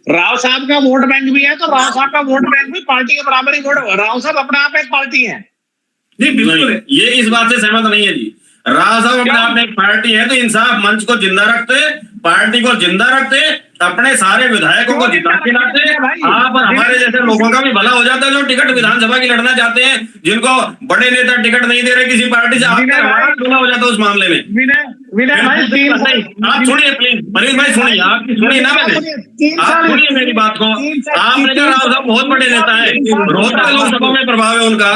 राव साहब का vote bank भी है, तो राव साहब का वोट बैंक भी पार्टी के बराबर ही वोट, राव साहब अपने आप एक पार्टी है। जी बिल्कुल, ये इस बात से सहमत नहीं है जी। राव साहब अपने आप में एक पार्टी है, तो इंसाफ मंच को जिंदा रखते, पार्टी को जिंदा रखते, अपने सारे विधायकों को जिता के लाते, आप और हमारे जैसे लोगों का भी भला हो जाता है जो टिकट विधानसभा की लड़ना चाहते हैं, जिनको बड़े नेता टिकट नहीं दे रहे किसी पार्टी से, आपका हमारा भला हो जाता है उस मामले में। विनय भाई आप सुनिए प्लीज, मनीष भाई सुनिए, आपकी सुनिए ना मैंने, आप सुनिए मेरी बात को। आपने कहा राव साहब बहुत बड़े नेता है, रोहतक लोकसभा में प्रभाव है उनका,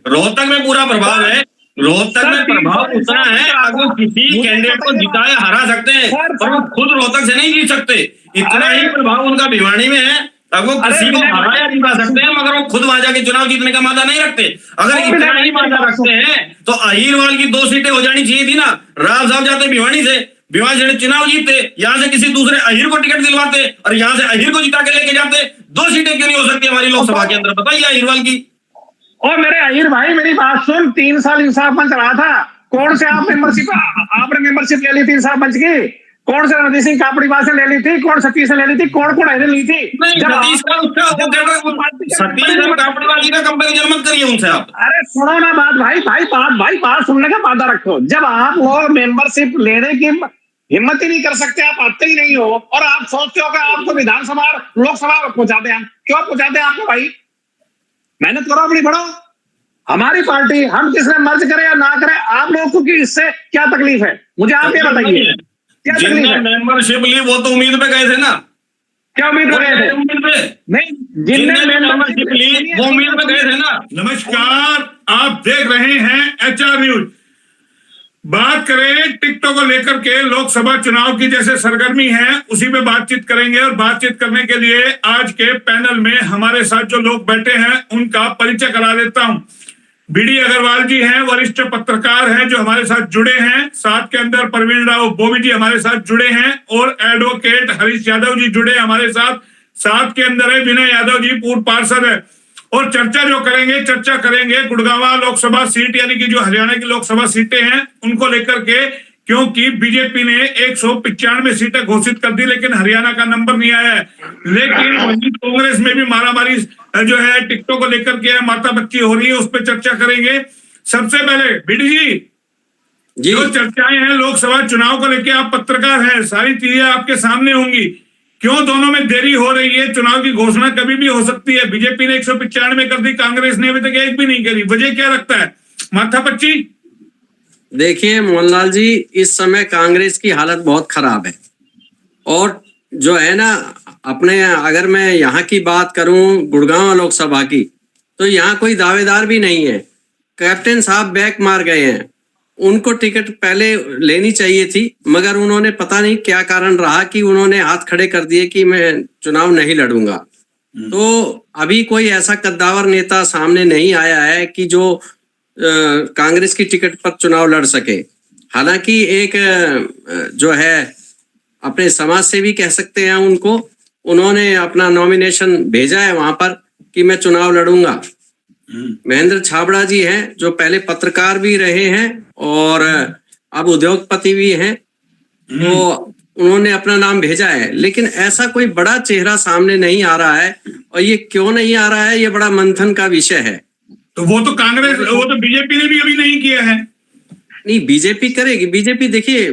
रोहतक में पूरा प्रभाव है, रोहतक में प्रभाव उतना है, अगर किसी कैंडिडेट को जिताया हरा सकते हैं, पर वो खुद रोहतक से नहीं जीत सकते, इतना ही प्रभाव उनका भिवानी में है। अब वो किसी को हराया जिता सकते हैं, मगर वो खुद वहां जाके चुनाव जीतने का वादा नहीं रखते। अगर इतना ही वादा रखते हैं तो अहीरवाल की 2 सीटें हो जानी चाहिए थी ना। राव साहब जाते भिवानी से चुनाव जीतते, यहाँ से किसी दूसरे अहीर को टिकट दिलवाते और यहाँ से अहीर को जिता के लेके जाते। 2 सीटें क्यों नहीं हो सकती हमारी लोकसभा के अंदर, बताइए अहीरवाल की। और मेरे अहीर भाई मेरी बात सुन, 3 साल इंसाफ मंच रहा था, कौन से आपने मेंबरशिप ले ली थी इंसाफ मंच की? कौन से रणजीत सिंह कापड़ीवाल से ले ली थी? कौन सतीश से ले ली थी? कौन ली थी? कंपेरिजन मत करिए उनसे आप। अरे सुनो ना बात, बात सुनने का वादा रखो। जब आप लोग मेंबरशिप लेने की हिम्मत ही नहीं कर सकते, आप आते ही नहीं हो, और आप सोचते हो कि आपको विधानसभा लोकसभा पहुंचा दें। हम क्यों पहुंचाते हैं आपको भाई? मेहनत करो, अपनी बढ़ो। हमारी पार्टी, हम किसने मर्ज करे या ना करे, आप लोगों को इससे क्या तकलीफ है? मुझे आप ये बताइए, क्या तकलीफ है? मेंबरशिप ली वो तो उम्मीद पे गए थे ना। क्या उम्मीद पे गए थे? नहीं, जिनने मेंबरशिप ली वो उम्मीद पे गए थे ना। नमस्कार, आप देख रहे हैं HR न्यूज। बात करें टिकटों को लेकर के, लोकसभा चुनाव की जैसे सरगर्मी है उसी पे बातचीत करेंगे। और बातचीत करने के लिए आज के पैनल में हमारे साथ जो लोग बैठे हैं उनका परिचय करा देता हूं। BD अग्रवाल जी हैं, वरिष्ठ पत्रकार हैं जो हमारे साथ जुड़े हैं। साथ के अंदर प्रवीण राव बोवी जी हमारे साथ जुड़े हैं, और एडवोकेट हरीश यादव जी जुड़े हमारे साथ। साथ के अंदर है विनय यादव जी, पूर्व पार्षद है। और चर्चा करेंगे गुड़गांव लोकसभा सीट, यानी कि जो हरियाणा की लोकसभा सीटें हैं उनको लेकर के, क्योंकि बीजेपी ने 195 सीटें घोषित कर दी, लेकिन हरियाणा का नंबर नहीं आया है। लेकिन कांग्रेस में भी मारामारी जो है टिकटों को लेकर के माथा बच्ची हो रही है, उस पर चर्चा करेंगे। सबसे पहले BD जी, जो चर्चाएं हैं लोकसभा चुनाव को लेकर, आप पत्रकार हैं, सारी चीजें आपके सामने होंगी। क्यों दोनों में देरी हो रही है? चुनाव की घोषणा कभी भी हो सकती है। बीजेपी ने 195 कर दी, कांग्रेस ने अभी तक एक भी नहीं करी। वजह क्या लगता है? माथा पच्ची। देखिए मोहनलाल जी, इस समय कांग्रेस की हालत बहुत खराब है। और जो है ना, अपने अगर मैं यहाँ की बात करूं गुड़गांव लोकसभा की, तो यहाँ कोई दावेदार भी नहीं है। कैप्टन साहब बैक मार गए हैं। उनको टिकट पहले लेनी चाहिए थी, मगर उन्होंने पता नहीं क्या कारण रहा कि उन्होंने हाथ खड़े कर दिए कि मैं चुनाव नहीं लड़ूंगा। तो अभी कोई ऐसा कद्दावर नेता सामने नहीं आया है कि जो कांग्रेस की टिकट पर चुनाव लड़ सके। हालांकि एक जो है अपने समाज सेवी कह सकते हैं उनको, उन्होंने अपना नॉमिनेशन भेजा है वहां पर कि मैं चुनाव लड़ूंगा। महेंद्र छाबड़ा जी हैं जो पहले पत्रकार भी रहे हैं और अब उद्योगपति भी हैं, तो उन्होंने अपना नाम भेजा है। लेकिन ऐसा कोई बड़ा चेहरा सामने नहीं आ रहा है, और ये क्यों नहीं आ रहा है, ये बड़ा मंथन का विषय है। तो वो तो कांग्रेस, वो तो बीजेपी ने भी अभी नहीं किया है। नहीं, बीजेपी करेगी। बीजेपी देखिए,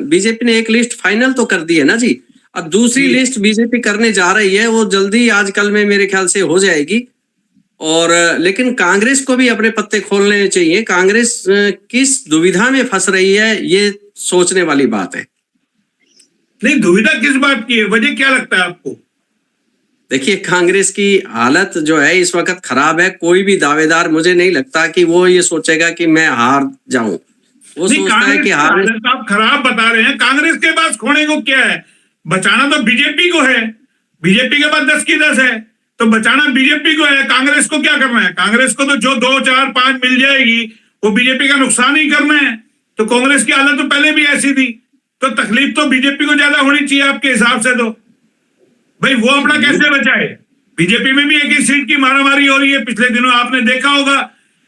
बीजेपी ने एक लिस्ट फाइनल तो कर दी है ना जी। अब दूसरी लिस्ट बीजेपी करने जा रही है, वो जल्दी आजकल में मेरे ख्याल से हो जाएगी। और लेकिन कांग्रेस को भी अपने पत्ते खोलने चाहिए। कांग्रेस किस दुविधा में फंस रही है, ये सोचने वाली बात है। नहीं, दुविधा किस बात की है? वजह क्या लगता है आपको? देखिए, कांग्रेस की हालत जो है इस वक्त खराब है। कोई भी दावेदार मुझे नहीं लगता कि वो ये सोचेगा कि मैं हार जाऊं। वो सोचता है कि हार। आप खराब बता रहे हैं। कांग्रेस के पास खोने को क्या है? बचाना तो बीजेपी को है। बीजेपी के पास 10 की 10 है, तो बचाना बीजेपी को है। कांग्रेस को क्या करना है? कांग्रेस को तो जो 2, 4, 5 मिल जाएगी वो बीजेपी का नुकसान ही करना है। तो कांग्रेस की हालत तो पहले भी ऐसी थी, तो तकलीफ तो बीजेपी को ज्यादा होनी चाहिए आपके हिसाब से। तो भाई वो अपना कैसे बचाए? बीजेपी में भी एक ही सीट की मारामारी हो रही है। पिछले दिनों आपने देखा होगा,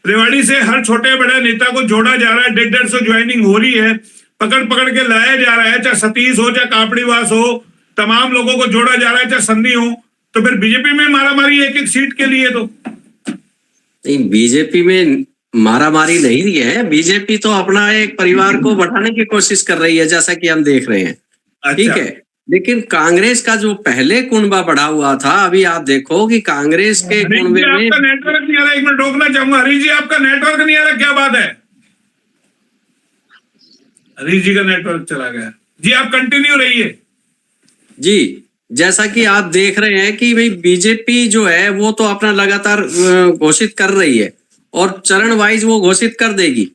रेवाड़ी से हर छोटे बड़े नेता को जोड़ा जा रहा है। 150 ज्वाइनिंग हो रही है, पकड़ के लाया जा रहा है, चाहे सतीश हो चाहे कापड़ीवास हो। तमाम लोगों को जोड़ा जा रहा है, चाहे संधि हो, तो फिर बीजेपी में मारामारी एक एक सीट के लिए तो नहीं, बीजेपी में मारामारी नहीं रही है। बीजेपी तो अपना एक परिवार को बढ़ाने की कोशिश कर रही है, जैसा कि हम देख रहे हैं। ठीक है, लेकिन कांग्रेस का जो पहले कुनबा बढ़ा हुआ था, अभी आप देखो कि कांग्रेस के कुनबे में आपका नेटवर्क नहीं आ रहा, एक मिनट रोकना चाहूंगा। हरीश जी, आपका नेटवर्क नहीं आ रहा, क्या बात है? हरीश जी का नेटवर्क चला गया जी, आप कंटिन्यू रहिए जी। जैसा कि आप देख रहे हैं कि भाई बीजेपी जो है वो तो अपना लगातार घोषित कर रही है और चरण वाइज वो घोषित कर देगी।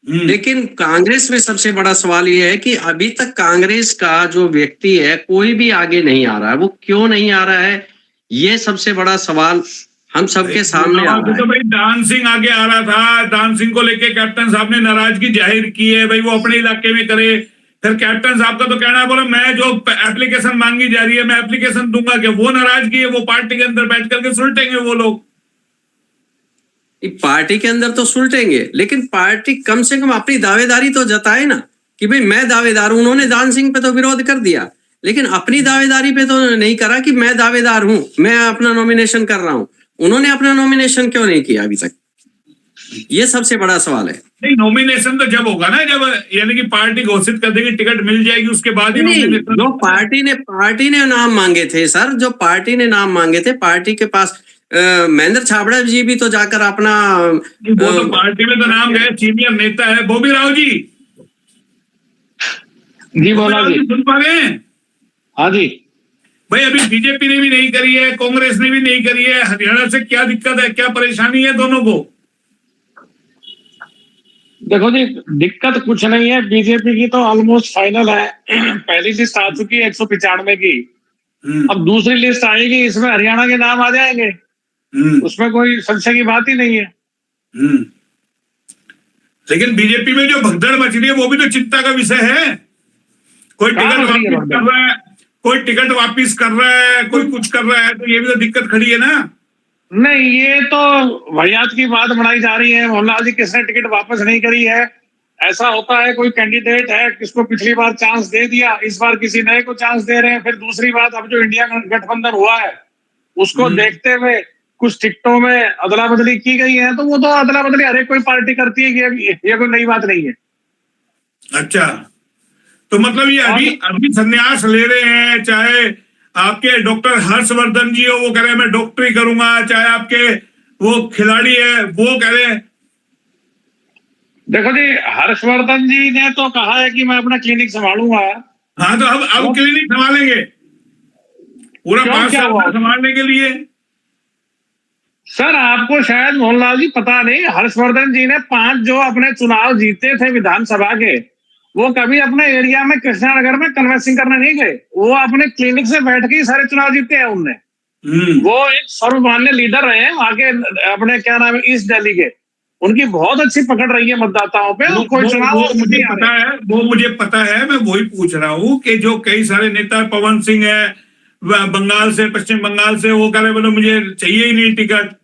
लेकिन कांग्रेस में सबसे बड़ा सवाल ये है कि अभी तक कांग्रेस का जो व्यक्ति है कोई भी आगे नहीं आ रहा है। वो क्यों नहीं आ रहा है, ये सबसे बड़ा सवाल हम सबके सामने आ रहा है। तो भाई दान सिंह आगे आ रहा था, दान सिंह को लेके कैप्टन साहब ने नाराजगी जाहिर की है, भाई वो अपने इलाके में करे। फिर कैप्टन साहब का तो कहना है, बोला मैं जो एप्लीकेशन मांगी जा रही है मैं एप्लीकेशन दूंगा, कि वो नाराजगी है, वो पार्टी के अंदर बैठ करके सुलटेंगे वो लोग। पार्टी के अंदर तो सुलटेंगे, लेकिन पार्टी कम से कम अपनी दावेदारी तो जताए ना कि भाई मैं दावेदार हूं। उन्होंने दान सिंह पे तो विरोध कर दिया, लेकिन अपनी दावेदारी पे तो नहीं करा कि मैं दावेदार हूं, मैं अपना नॉमिनेशन कर रहा हूं। उन्होंने अपना नॉमिनेशन क्यों नहीं किया अभी तक, ये सबसे बड़ा सवाल है। नहीं, नॉमिनेशन तो जब होगा ना, जब यानी कि पार्टी घोषित कर देगी, टिकट मिल जाएगी, उसके बाद ही नॉमिनेशन। जो पार्टी ने नाम मांगे थे सर, जो पार्टी ने नाम मांगे थे, पार्टी के पास महेंद्र छाबड़ा जी भी तो जाकर अपना वो तो पार्टी में तो नाम गए, सीनियर नेता है बॉबी राव जी। जी बोला जी, सुन पा रहे हैं? हाँ जी। भाई अभी बीजेपी ने भी नहीं करी है, कांग्रेस ने भी नहीं करी है, हरियाणा से क्या दिक्कत है, क्या परेशानी है दोनों को? देखो जी, दिक्कत कुछ नहीं है, बीजेपी की तो ऑलमोस्ट फाइनल है। पहली लिस्ट आ चुकी है 195 की, अब दूसरी लिस्ट आएगी, इसमें हरियाणा के नाम आ जाएंगे, उसमें कोई संशय की बात ही नहीं है। लेकिन बीजेपी में जो भगदड़ मच रही है वो भी तो चिंता का विषय है। कोई टिकट वापिस कर रहा है, कोई टिकट वापिस कर रहा है, कोई कुछ कर रहा है, तो ये भी तो दिक्कत खड़ी है ना। नहीं, ये तो वाहियात की बात बनाई जा रही है। मोहनलाल जी, किसने टिकट वापस नहीं करी है? ऐसा होता है, कोई कैंडिडेट है, किसको पिछली बार चांस दे दिया, इस बार किसी नए को चांस दे रहे हैं। फिर दूसरी बात, अब जो इंडिया गठबंधन हुआ है उसको देखते हुए कुछ टिकटों में अदला बदली की गई है, तो वो तो अदला बदली हर एक कोई पार्टी करती है, ये कोई नई बात नहीं है। अच्छा, तो मतलब ये अभी संन्यास ले रहे हैं, चाहे आपके डॉक्टर हर्षवर्धन जी हो, वो कह रहे हैं मैं डॉक्टरी करूंगा, चाहे आपके वो खिलाड़ी है वो कह रहे हैं। देखो जी, हर्षवर्धन जी ने तो कहा है कि मैं अपना क्लिनिक संभालूंगा। हाँ, तो अब क्लिनिक संभालेंगे पूरा 5 साल संभालने के लिए। सर, आपको शायद मोहनलाल जी पता नहीं, हर्षवर्धन जी ने 5 जो अपने चुनाव जीते थे विधानसभा के, वो कभी अपने एरिया में कृष्णानगर में कन्वेंसिंग करने नहीं गए, वो अपने क्लिनिक से बैठ के ही सारे चुनाव जीते हैं उनने। वो एक सर्वमान्य लीडर रहे हैं आगे अपने क्या नाम है ईस्ट दिल्ली के, उनकी बहुत अच्छी पकड़ रही है मतदाताओं पे। कोई चुनाव मुझे पता है, वो मुझे पता है, मैं वही पूछ रहा हूँ कि जो कई सारे नेता, पवन सिंह है बंगाल से, पश्चिम बंगाल से, वो कह रहे बोलो मुझे चाहिए ही नहीं टिकट।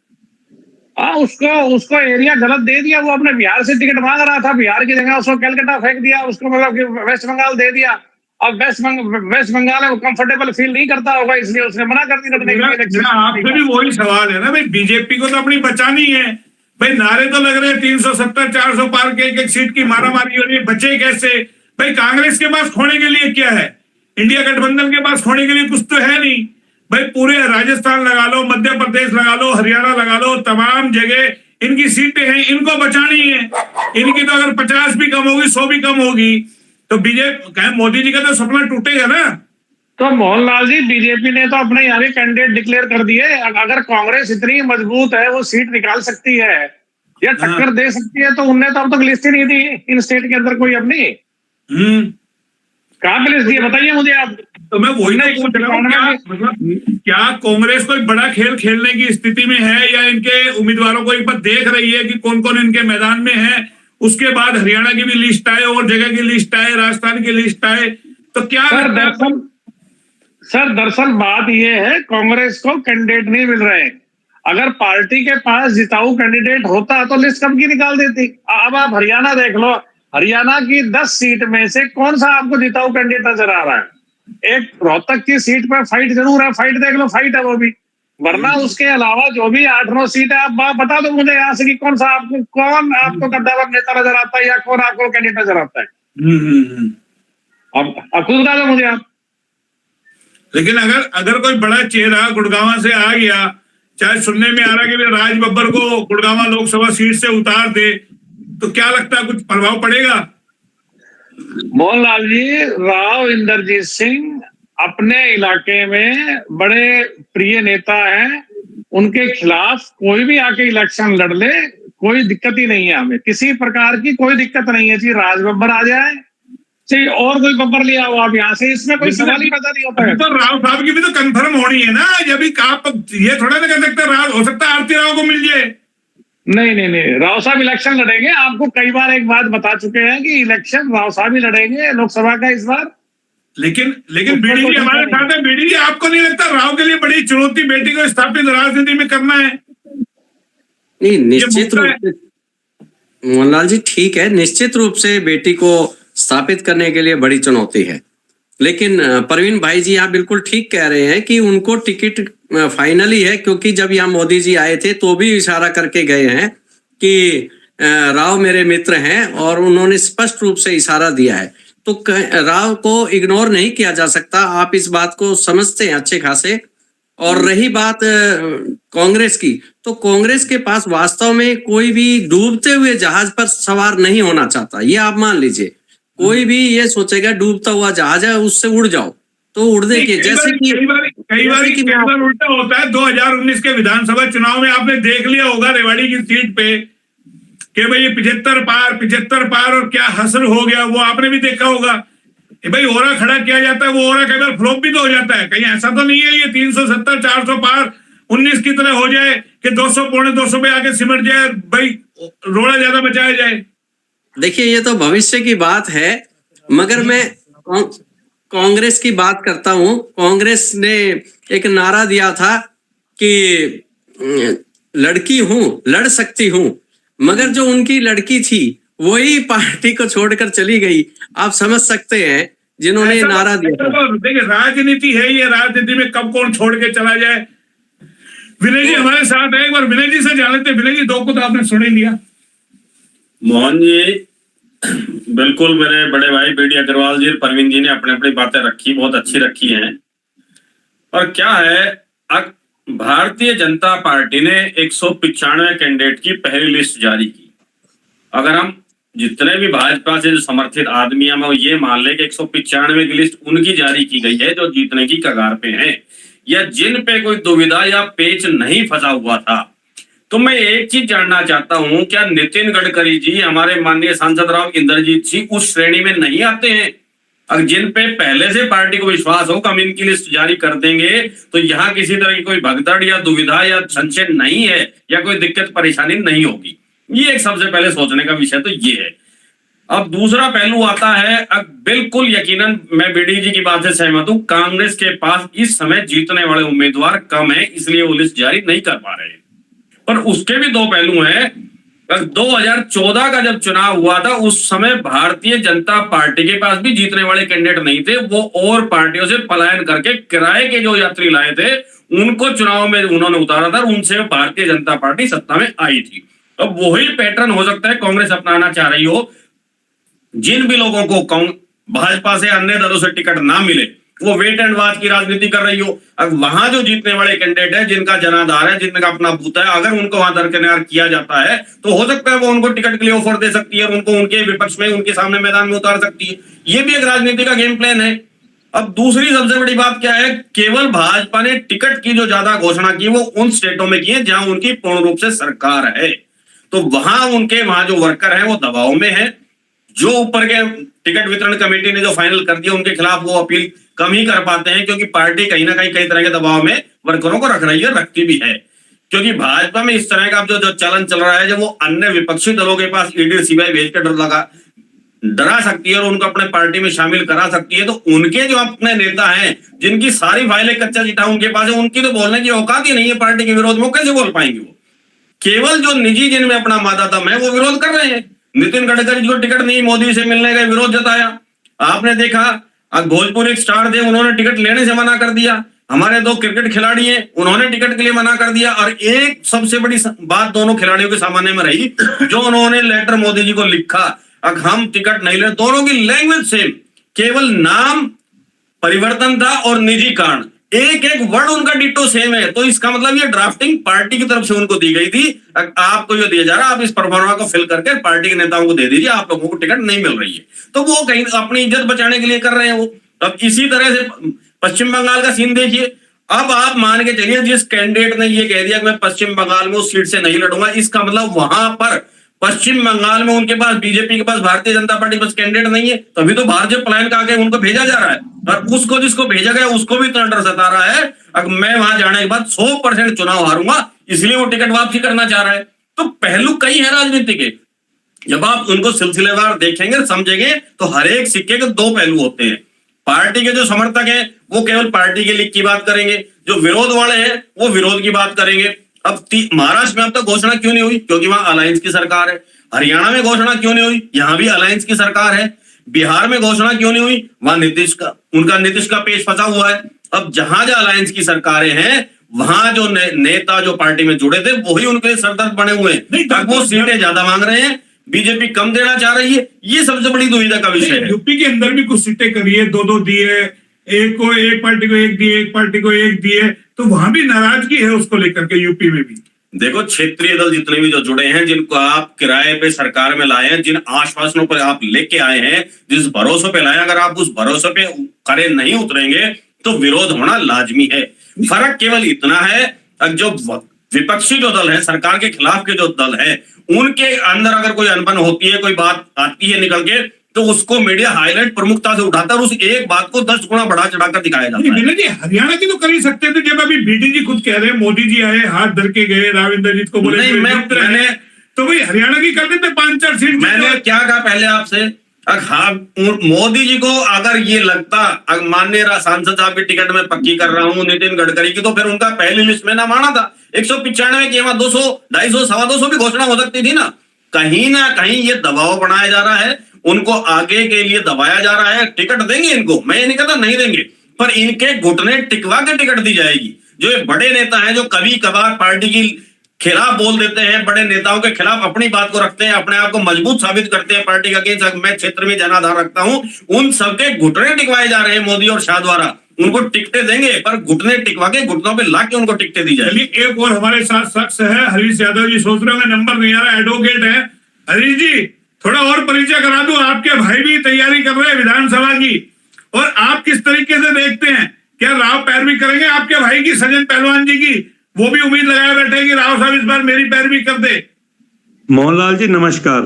हाँ, उसको एरिया गलत दे दिया, वो अपने बिहार से टिकट मांग रहा था, बिहार की जगह उसको कलकत्ता फेंक दिया, उसको मतलब कि वेस्ट बंगाल दे दिया। अब वेस्ट बंगाल है, वो कंफर्टेबल फील नहीं करता होगा, इसलिए उसने मना कर दी लड़ने के लिए। आपसे भी वही सवाल है ना भाई, बीजेपी को तो अपनी बचानी है भाई, नारे तो लग रहे हैं 370 400 पार के एक सीट की मारामारी हो रही है, बचे कैसे भाई? कांग्रेस के पास खोने के लिए क्या है? इंडिया गठबंधन के पास खोने के लिए कुछ तो है नहीं भाई। पूरे राजस्थान लगा लो, मध्य प्रदेश लगा लो, हरियाणा लगा लो, तमाम जगह इनकी सीटें हैं, इनको बचानी है। इनकी तो अगर 50 भी कम होगी, 100 भी कम होगी, तो बीजेपी मोदी जी का तो सपना टूटेगा ना। तो मोहनलाल जी, बीजेपी ने तो अपने यहाँ के कैंडिडेट डिक्लेयर कर दिए। अगर कांग्रेस इतनी मजबूत है, वो सीट निकाल सकती है या टक्कर दे सकती है, तो उनने तो अब तक लिस्ट ही नहीं दी इन स्टेट के अंदर कोई अपनी। कहाँ पे लिस्ट दी बताइए मुझे आप। तो मैं वही नहीं पूछ रहा हूँ, क्या कांग्रेस कोई बड़ा खेल खेलने की स्थिति में है, या इनके उम्मीदवारों को एक बार देख रही है कि कौन कौन इनके मैदान में है, उसके बाद हरियाणा की भी लिस्ट आए और जगह की लिस्ट आए, राजस्थान की लिस्ट आए, तो क्या? सर दरअसल बात यह है, कांग्रेस को कैंडिडेट नहीं मिल रहे। अगर पार्टी के पास जिताऊ कैंडिडेट होता तो लिस्ट कब की निकाल देती। अब आप हरियाणा देख लो, हरियाणा की 10 सीट में से कौन सा आपको जिताऊ कैंडिडेट नजर आ रहा है? एक रोहतक की सीट पर फाइट जरूर है, फाइट देख लो, फाइट है वो भी, वरना उसके अलावा जो भी 8-9 सीट है, आप बता दो मुझे यहाँ से कि कौन आपको कद्दावर नेता नजर आता है या कौन आपको कैंडिडेट नजर आता है। अब खुद बता दो मुझे आप। लेकिन अगर कोई बड़ा चेहरा गुड़गांव से आ गया, चाहे सुनने में आ रहा है कि राज बब्बर को गुड़गांव लोकसभा सीट से उतार दे, तो क्या लगता है कुछ प्रभाव पड़ेगा? मोहनलाल जी, राव इंद्रजीत सिंह अपने इलाके में बड़े प्रिय नेता हैं, उनके खिलाफ कोई भी आके इलेक्शन लड़ ले, कोई दिक्कत ही नहीं है, हमें किसी प्रकार की कोई दिक्कत नहीं है। जी राज बब्बर आ जाए, चाहिए और कोई बब्बर लिया हो आप यहाँ से, इसमें कोई सवाल ही पैदा नहीं होता है। तो राव साहब की भी तो कंफर्म होनी है ना, जब भी आप ये थोड़ा ना कह सकते राव, हो सकता है आरती राव को मिल जाए। नहीं, राव साहब इलेक्शन लड़ेंगे, आपको कई बार एक बात बता चुके हैं कि इलेक्शन राव साहब ही लड़ेंगे लोकसभा का इस बार। लेकिन बीडी जी हमारे साथ है। बीडी जी, आपको नहीं लगता राव के लिए बड़ी चुनौती बेटी को स्थापित राजनीति में करना है? नहीं, निश्चित रूप से मोहनलाल जी ठीक है, निश्चित रूप से बेटी को स्थापित करने के लिए बड़ी चुनौती है। लेकिन परवीन भाई जी आप बिल्कुल ठीक कह रहे हैं कि उनको टिकट फाइनली है, क्योंकि जब यहाँ मोदी जी आए थे तो भी इशारा करके गए हैं कि राव मेरे मित्र हैं, और उन्होंने स्पष्ट रूप से इशारा दिया है, तो राव को इग्नोर नहीं किया जा सकता। आप इस बात को समझते हैं अच्छे खासे। और रही बात कांग्रेस की, तो कांग्रेस के पास वास्तव में कोई भी डूबते हुए जहाज पर सवार नहीं होना चाहता, ये आप मान लीजिए। कोई भी ये सोचेगा डूबता हुआ जहाज है, उससे उड़ जाओ तो उड़ देंगे। जैसे कि कई बार उल्टा होता है। 2019 के विधानसभा चुनाव में आपने देख लिया होगा रेवाड़ी की सीट पे कि भाई ये 75 पार और क्या हसर हो गया, वो आपने भी देखा होगा। भाई ओरा खड़ा किया जाता है, वो ओरा कई बार फ्लॉप भी तो हो जाता है। कहीं ऐसा तो नहीं है ये 370 400 पार 19 की तरह हो जाए कि 200 पौने 200 पे आके सिमट जाए, भाई रोड़ा ज्यादा बचाया जाए। देखिए ये तो भविष्य की बात है, मगर मैं कांग्रेस की बात करता हूं। कांग्रेस ने एक नारा दिया था कि लड़की हूं, लड़ सकती हूं, मगर जो उनकी लड़की थी वही पार्टी को छोड़कर चली गई। आप समझ सकते हैं जिन्होंने नारा दिया था। देखिए राजनीति है ये, राजनीति में कब कौन छोड़ के चला जाए। विनय जी हमारे साथ है, एक बार विनय जी से जान लेते। विनय जी, दो को तो आपने सुन ही लिया। मोहन जी बिल्कुल, मेरे बड़े भाई बीडी अग्रवाल जी, परवीन जी ने अपनी अपनी बातें रखी, बहुत अच्छी रखी हैं। और क्या है, भारतीय जनता पार्टी ने 195 कैंडिडेट की पहली लिस्ट जारी की। अगर हम जितने भी भाजपा से जो समर्थित आदमी हैं, ये मान ले कि 195 की लिस्ट उनकी जारी की गई है जो जीतने की कगार पे हैं, या जिन पे कोई दुविधा या पेच नहीं फंसा हुआ था। तो मैं एक चीज जानना चाहता हूं, क्या नितिन गडकरी जी, हमारे माननीय सांसद राव इंद्रजीत जी उस श्रेणी में नहीं आते हैं? अगर जिन पे पहले से पार्टी को विश्वास हो कि हम इनकी लिस्ट जारी कर देंगे, तो यहाँ किसी तरह की कोई भगदड़ या दुविधा या संशय नहीं है, या कोई दिक्कत परेशानी नहीं होगी। ये एक सबसे पहले सोचने का विषय तो ये है। अब दूसरा पहलू आता है, अब बिल्कुल यकीनन मैं बीडी जी की बात से सहमत हूं, कांग्रेस के पास इस समय जीतने वाले उम्मीदवार कम है, इसलिए वो लिस्ट जारी नहीं कर पा रहे हैं। पर उसके भी दो पहलू हैं। 2014 का जब चुनाव हुआ था, उस समय भारतीय जनता पार्टी के पास भी जीतने वाले कैंडिडेट नहीं थे। वो और पार्टियों से पलायन करके किराए के जो यात्री लाए थे उनको चुनाव में उन्होंने उतारा था, उनसे भारतीय जनता पार्टी सत्ता में आई थी। अब वही पैटर्न हो सकता है कांग्रेस अपनाना चाह रही हो। जिन भी लोगों को भाजपा से अन्य दलों से टिकट ना मिले, वो वेट एंड वॉच की राजनीति कर रही हो। अब वहां जो जीतने वाले कैंडिडेट है, जिनका जनाधार है, जिनका अपना बूथ है, अगर उनको वहां दरकिनार किया जाता है तो हो सकता है वो उनको टिकट के लिए ऑफर दे सकती है, उनको उनके विपक्ष में, उनके सामने मैदान में उतार सकती है। ये भी एक राजनीति का गेम प्लान है। अब दूसरी सबसे बड़ी बात क्या है, केवल भाजपा ने टिकट की जो ज्यादा घोषणा की वो उन स्टेटों में की है जहां उनकी पूर्ण रूप से सरकार है। तो वहां जो वर्कर है वो दबाव में है। जो ऊपर के टिकट वितरण कमेटी ने जो फाइनल कर दिया, उनके खिलाफ वो अपील कम ही कर पाते हैं, क्योंकि पार्टी कहीं ना कहीं कई तरह के दबाव में वर्करों को रख रही है, रखती भी है। क्योंकि भाजपा में इस तरह का जो चलन चल रहा है, जब वो अन्य विपक्षी दलों के पास ईडी सीबीआई भेजकर डरा सकती है और उनको अपने पार्टी में शामिल करा सकती है, तो उनके जो अपने नेता हैं, जिनकी सारी फाइलें कच्चा चिट्ठा उनके पास है, उनकी तो बोलने की औकात ही नहीं है पार्टी के विरोध में, कैसे बोल पाएंगे वो? केवल जो निजी जिनमें अपना मादादम है वो विरोध कर रहे हैं। नितिन गडकरी जी को टिकट नहीं, मोदी से मिलने का विरोध जताया। आपने देखा अब भोजपुर एक स्टार थे, उन्होंने टिकट लेने से मना कर दिया। हमारे 2 क्रिकेट खिलाड़ी हैं, उन्होंने टिकट के लिए मना कर दिया। और एक सबसे बड़ी बात दोनों खिलाड़ियों के सामने में रही, जो उन्होंने लेटर मोदी जी को लिखा, अब हम टिकट नहीं ले, दोनों की लैंग्वेज सेम, केवल नाम परिवर्तन था और निजी कारण, एक एक वर्ड उनका डिट्टो सेम है। तो इसका मतलब ये ड्राफ्टिंग पार्टी की तरफ से उनको दी गई थी। आपको जो दिया जा रहा है, आप इस परफॉर्मा को फिल करके पार्टी के नेताओं को दे दीजिए, आप लोगों को टिकट नहीं मिल रही है। तो वो कहीं अपनी इज्जत बचाने के लिए कर रहे हैं वो। अब इसी तरह से पश्चिम बंगाल का सीन देखिए। अब आप मान के चलिए, जिस कैंडिडेट ने ये कह दिया कि मैं पश्चिम बंगाल में उस सीट से नहीं लड़ूंगा, इसका मतलब वहां पर पश्चिम बंगाल में उनके पास, बीजेपी के पास, भारतीय जनता पार्टी के पास कैंडिडेट नहीं है। तभी तो भारतीय प्लान का आगे उनको भेजा जा रहा है, और उसको जिसको भेजा गया उसको भी इतना डर सता रहा है, अगर मैं वहां जाने के बाद 100% चुनाव हारूंगा, इसलिए वो टिकट वापसी करना चाह रहा है। तो पहलू कई है राजनीति के, जब आप उनको सिलसिलेवार देखेंगे, समझेंगे, तो हर एक सिक्के के 2 पहलू होते हैं। पार्टी के जो समर्थक हैं वो केवल पार्टी के लिए की बात करेंगे, जो विरोध वाले हैं वो विरोध की बात करेंगे। अब महाराष्ट्र में अब तक घोषणा क्यों नहीं हुई? क्योंकि वहां अलायंस की सरकार है। हरियाणा में घोषणा क्यों नहीं हुई? यहां भी अलायंस की सरकार है। बिहार में घोषणा क्यों नहीं हुई? वहां नीतीश का पेश फंसा हुआ है। अब जहां अलायंस की सरकारें हैं, वहां जो नेता जो पार्टी में जुड़े थे वही उनके सरदर्द बने हुए हैं। वो सीटें ज्यादा मांग रहे हैं, बीजेपी कम देना चाह रही है। ये सबसे बड़ी दुविधा का विषय है। यूपी के अंदर भी कुछ सीटें करिए, 2-2 दिए, एक पार्टी को एक दिए, एक पार्टी को एक दिए, तो वहां भी नाराजगी है उसको लेकर के यूपी में भी। देखो, क्षेत्रीय दल जितने भी जो जुड़े हैं, जिनको आप किराए पे सरकार में लाए हैं, जिन आश्वासनों पर आप लेके आए हैं, जिस भरोसे पे लाए, अगर आप उस भरोसे पे खरे नहीं उतरेंगे तो विरोध होना लाजमी है। फर्क केवल इतना है, जो विपक्षी जो दल है, सरकार के खिलाफ के जो दल है, उनके अंदर अगर कोई अनबन होती है, कोई बात आती है निकल के, तो उसको मीडिया हाईलाइट प्रमुखता से उठाता है और उस एक बात को 10 गुना बढ़ा चढ़ाकर दिखाया जाता है। जी, हरियाणा की तो कर ही सकते थे। जब अभी बीडी जी खुद कह रहे हैं, मोदी जी आए, हाथ धर के गए, राव इंद्रजीत को बोले मैंने तो भाई हरियाणा की कर देते 5-4 सीट। मैंने क्या कहा पहले आपसे, मोदी जी को अगर ये लगता, माननीय सांसद साहब की टिकट में पक्की कर रहा हूं नितिन गडकरी की, तो फिर उनका पहली लिस्ट में नाम आना था। 195 की, वहां 200, 250, 225 भी घोषणा हो सकती थी ना। ना कहीं ये दबाव बनाया जा रहा है, उनको आगे के लिए दबाया जा रहा है। टिकट देंगे इनको, मैं ये नहीं कहता नहीं देंगे, पर इनके घुटने टिकवा के टिकट दी जाएगी। जो ये बड़े नेता हैं, जो कभी कभार पार्टी की खिलाफ बोल देते हैं, बड़े नेताओं के खिलाफ अपनी बात को रखते हैं, अपने आप को मजबूत साबित करते हैं पार्टी का कि मैं क्षेत्र में जनाधार रखता हूं, उन सबके घुटने टिकवाए जा रहे हैं मोदी और शाह द्वारा। उनको टिकटें देंगे, पर घुटने टिकवा के, घुटनों पे ला के उनको टिकटें दी जाएगी। एक और हमारे साथ शख्स है, हरीश यादव जी। सोच रहे हैं नंबर नहीं आ रहा, एडवोकेट है। हरीश जी, थोड़ा और परिचय करा दूं। आपके भाई भी तैयारी कर रहे हैं विधानसभा की, और आप किस तरीके से देखते हैं? क्या राव पैरवी करेंगे आपके भाई की, सजन पहलवान जी की? वो भी उम्मीद लगाए बैठे कि राव साहब इस बार मेरी पैरवी कर दे। मोहनलाल जी नमस्कार।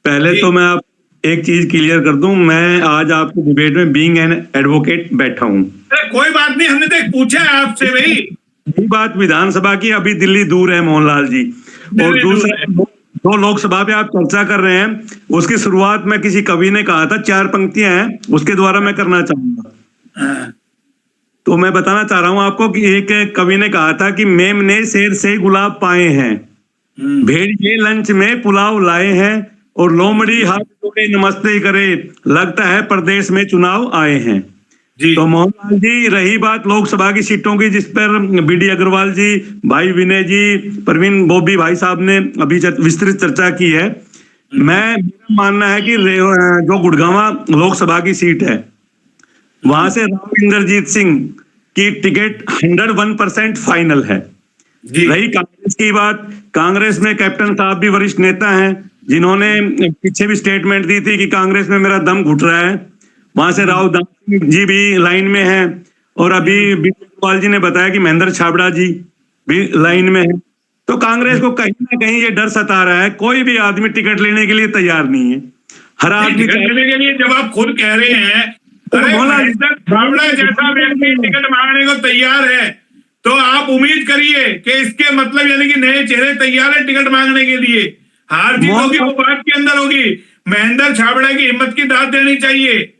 पहले तो मैं आप एक चीज क्लियर कर दूं, मैं आज आपके डिबेट में बीइंग एन एडवोकेट बैठा हूं। कोई बात नहीं, हमने तो पूछा है आपसे भाई। ये बात विधानसभा की, अभी दिल्ली दूर है मोहनलाल जी, और दूसरा 2 लोकसभा पे आप चर्चा कर रहे हैं, उसकी शुरुआत में किसी कवि ने कहा था, 4 पंक्तियां हैं, उसके द्वारा मैं करना चाहूंगा। तो मैं बताना चाह रहा हूं आपको कि एक कवि ने कहा था कि मेम ने शेर से गुलाब पाए हैं, भेड़िए लंच में पुलाव लाए हैं, और लोमड़ी हाथ जोड़े नमस्ते करे, लगता है प्रदेश में चुनाव आए हैं जी। तो मोहनलाल जी, रही बात लोकसभा की सीटों की, जिस पर बीडी अग्रवाल जी, भाई विनय जी, प्रवीण बोबी भाई साहब ने अभी विस्तृत चर्चा की है, मेरा मानना है कि जो गुड़गांव लोकसभा की सीट है, वहां से राव इंद्रजीत सिंह की टिकट 101% फाइनल है। रही कांग्रेस की बात, कांग्रेस में कैप्टन साहब भी वरिष्ठ नेता हैं, जिन्होंने पीछे भी स्टेटमेंट दी थी कि कांग्रेस में मेरा दम घुट रहा है। वहां से राव दानवे जी भी लाइन में हैं, और अभी बीडी अग्रवाल जी ने बताया कि महेंद्र छाबड़ा जी भी लाइन में है। तो कांग्रेस को कहीं ना कहीं ये डर सता रहा है, कोई भी आदमी टिकट लेने के लिए तैयार नहीं है। हर आदमी लेने के लिए, जब आप खुद कह रहे हैं छाबड़ा जैसा व्यक्ति टिकट मांगने को तैयार है, तो आप उम्मीद करिए कि इसके मतलब यानी कि नए चेहरे तैयार है टिकट मांगने के लिए। हार जीत होगी वो बात के अंदर होगी, महेंद्र छाबड़ा की हिम्मत की दाद देनी चाहिए।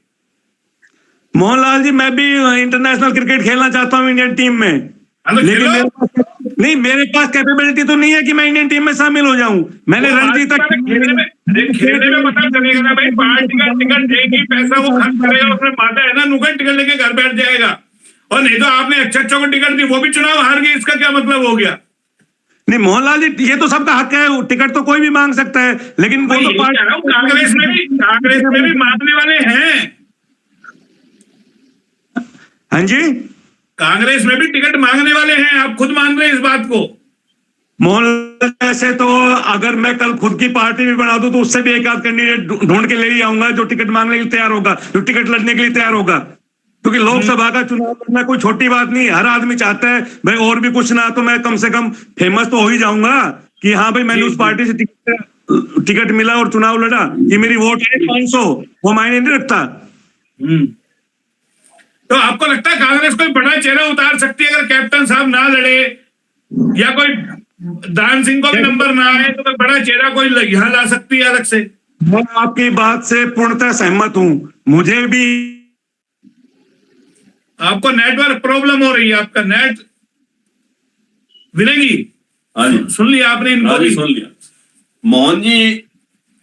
मोहनलाल जी, मैं भी इंटरनेशनल क्रिकेट खेलना चाहता हूं इंडियन टीम में। लेकिन मेरे पास कैपेबिलिटी तो नहीं है कि मैं इंडियन टीम में शामिल हो जाऊं। मैंने रणजी तक खेलने में पता चलेगा ना भाई, पार्टी का टिकट देगी, पैसा वो खर्च करेगा, उसमें माता है ना, नुकड़ टिकट लेके घर बैठ जाएगा। और नहीं तो आपने अच्छा को टिकट दी, वो भी चुनाव हार गई, इसका क्या मतलब हो गया? नहीं मोहनलाल जी, ये तो सबका हक है, टिकट तो कोई भी मांग सकता है, लेकिन वो तो कांग्रेस में भी मांगने वाले हैं। हाँ जी, कांग्रेस में भी टिकट मांगने वाले हैं, आप खुद मान रहे हैं इस बात को। मोहनलाल ऐसे तो अगर मैं कल खुद की पार्टी भी बना दूं तो उससे भी एक आध कैंडिडेट ढूंढ के ले ही आऊंगा जो टिकट मांगने के लिए तैयार होगा, जो टिकट लड़ने के लिए तैयार होगा। क्योंकि लोकसभा का चुनाव करना कोई छोटी बात नहीं, हर आदमी चाहता है भाई और भी कुछ ना तो मैं कम से कम फेमस तो हो ही जाऊंगा कि हाँ भाई मैंने उस पार्टी से टिकट मिला और चुनाव लड़ा, ये मेरी वोट है 500, वो मायने नहीं रखता। तो आपको लगता है कांग्रेस कोई बड़ा चेहरा उतार सकती है अगर कैप्टन साहब ना लड़े, या कोई दान सिंह को भी नंबर ना आए तो कोई बड़ा चेहरा कोई यहाँ ला सकती है अलग से? मैं आपकी बात से पूर्णतः सहमत हूँ। मुझे भी आपको नेटवर्क प्रॉब्लम हो रही है, आपका नेट विनेगी। हाँ जी, सुन लिया आपने इनको? हाँ जी, सुन लिया। मोहन जी,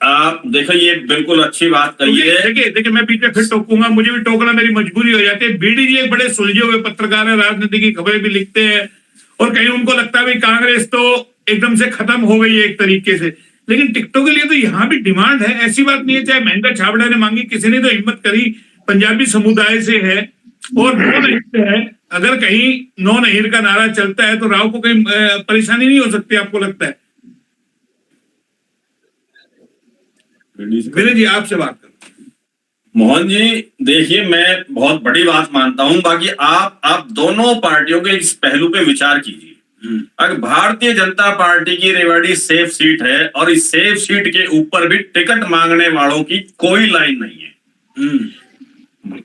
आप देखो ये बिल्कुल अच्छी बात कही है। देखिए मैं बीच में फिर टोकूंगा, मुझे भी टोकना मेरी मजबूरी हो जाती है। बीडी जी एक बड़े सुलझे हुए पत्रकार है, राजनीति की खबरें भी लिखते हैं, और कहीं उनको लगता है भाई कांग्रेस तो एकदम से खत्म हो गई है एक तरीके से, लेकिन टिकटों के लिए तो यहाँ भी डिमांड है, ऐसी बात नहीं है। चाहे महेंद्र छाबड़ा ने मांगी, किसी ने तो हिम्मत करी, पंजाबी समुदाय से है और नो नहीर से है। अगर कहीं नो नहीर का नारा चलता है तो राव को कहीं परेशानी नहीं हो सकती, आपको लगता है? विनय जी आपसे बात करो। मोहन जी देखिए, मैं बहुत बड़ी बात मानता हूं, बाकी आप दोनों पार्टियों के इस पहलू पे विचार कीजिए। अगर भारतीय जनता पार्टी की रेवाड़ी सेफ सीट है और इस सेफ सीट के ऊपर भी टिकट मांगने वालों की कोई लाइन नहीं है,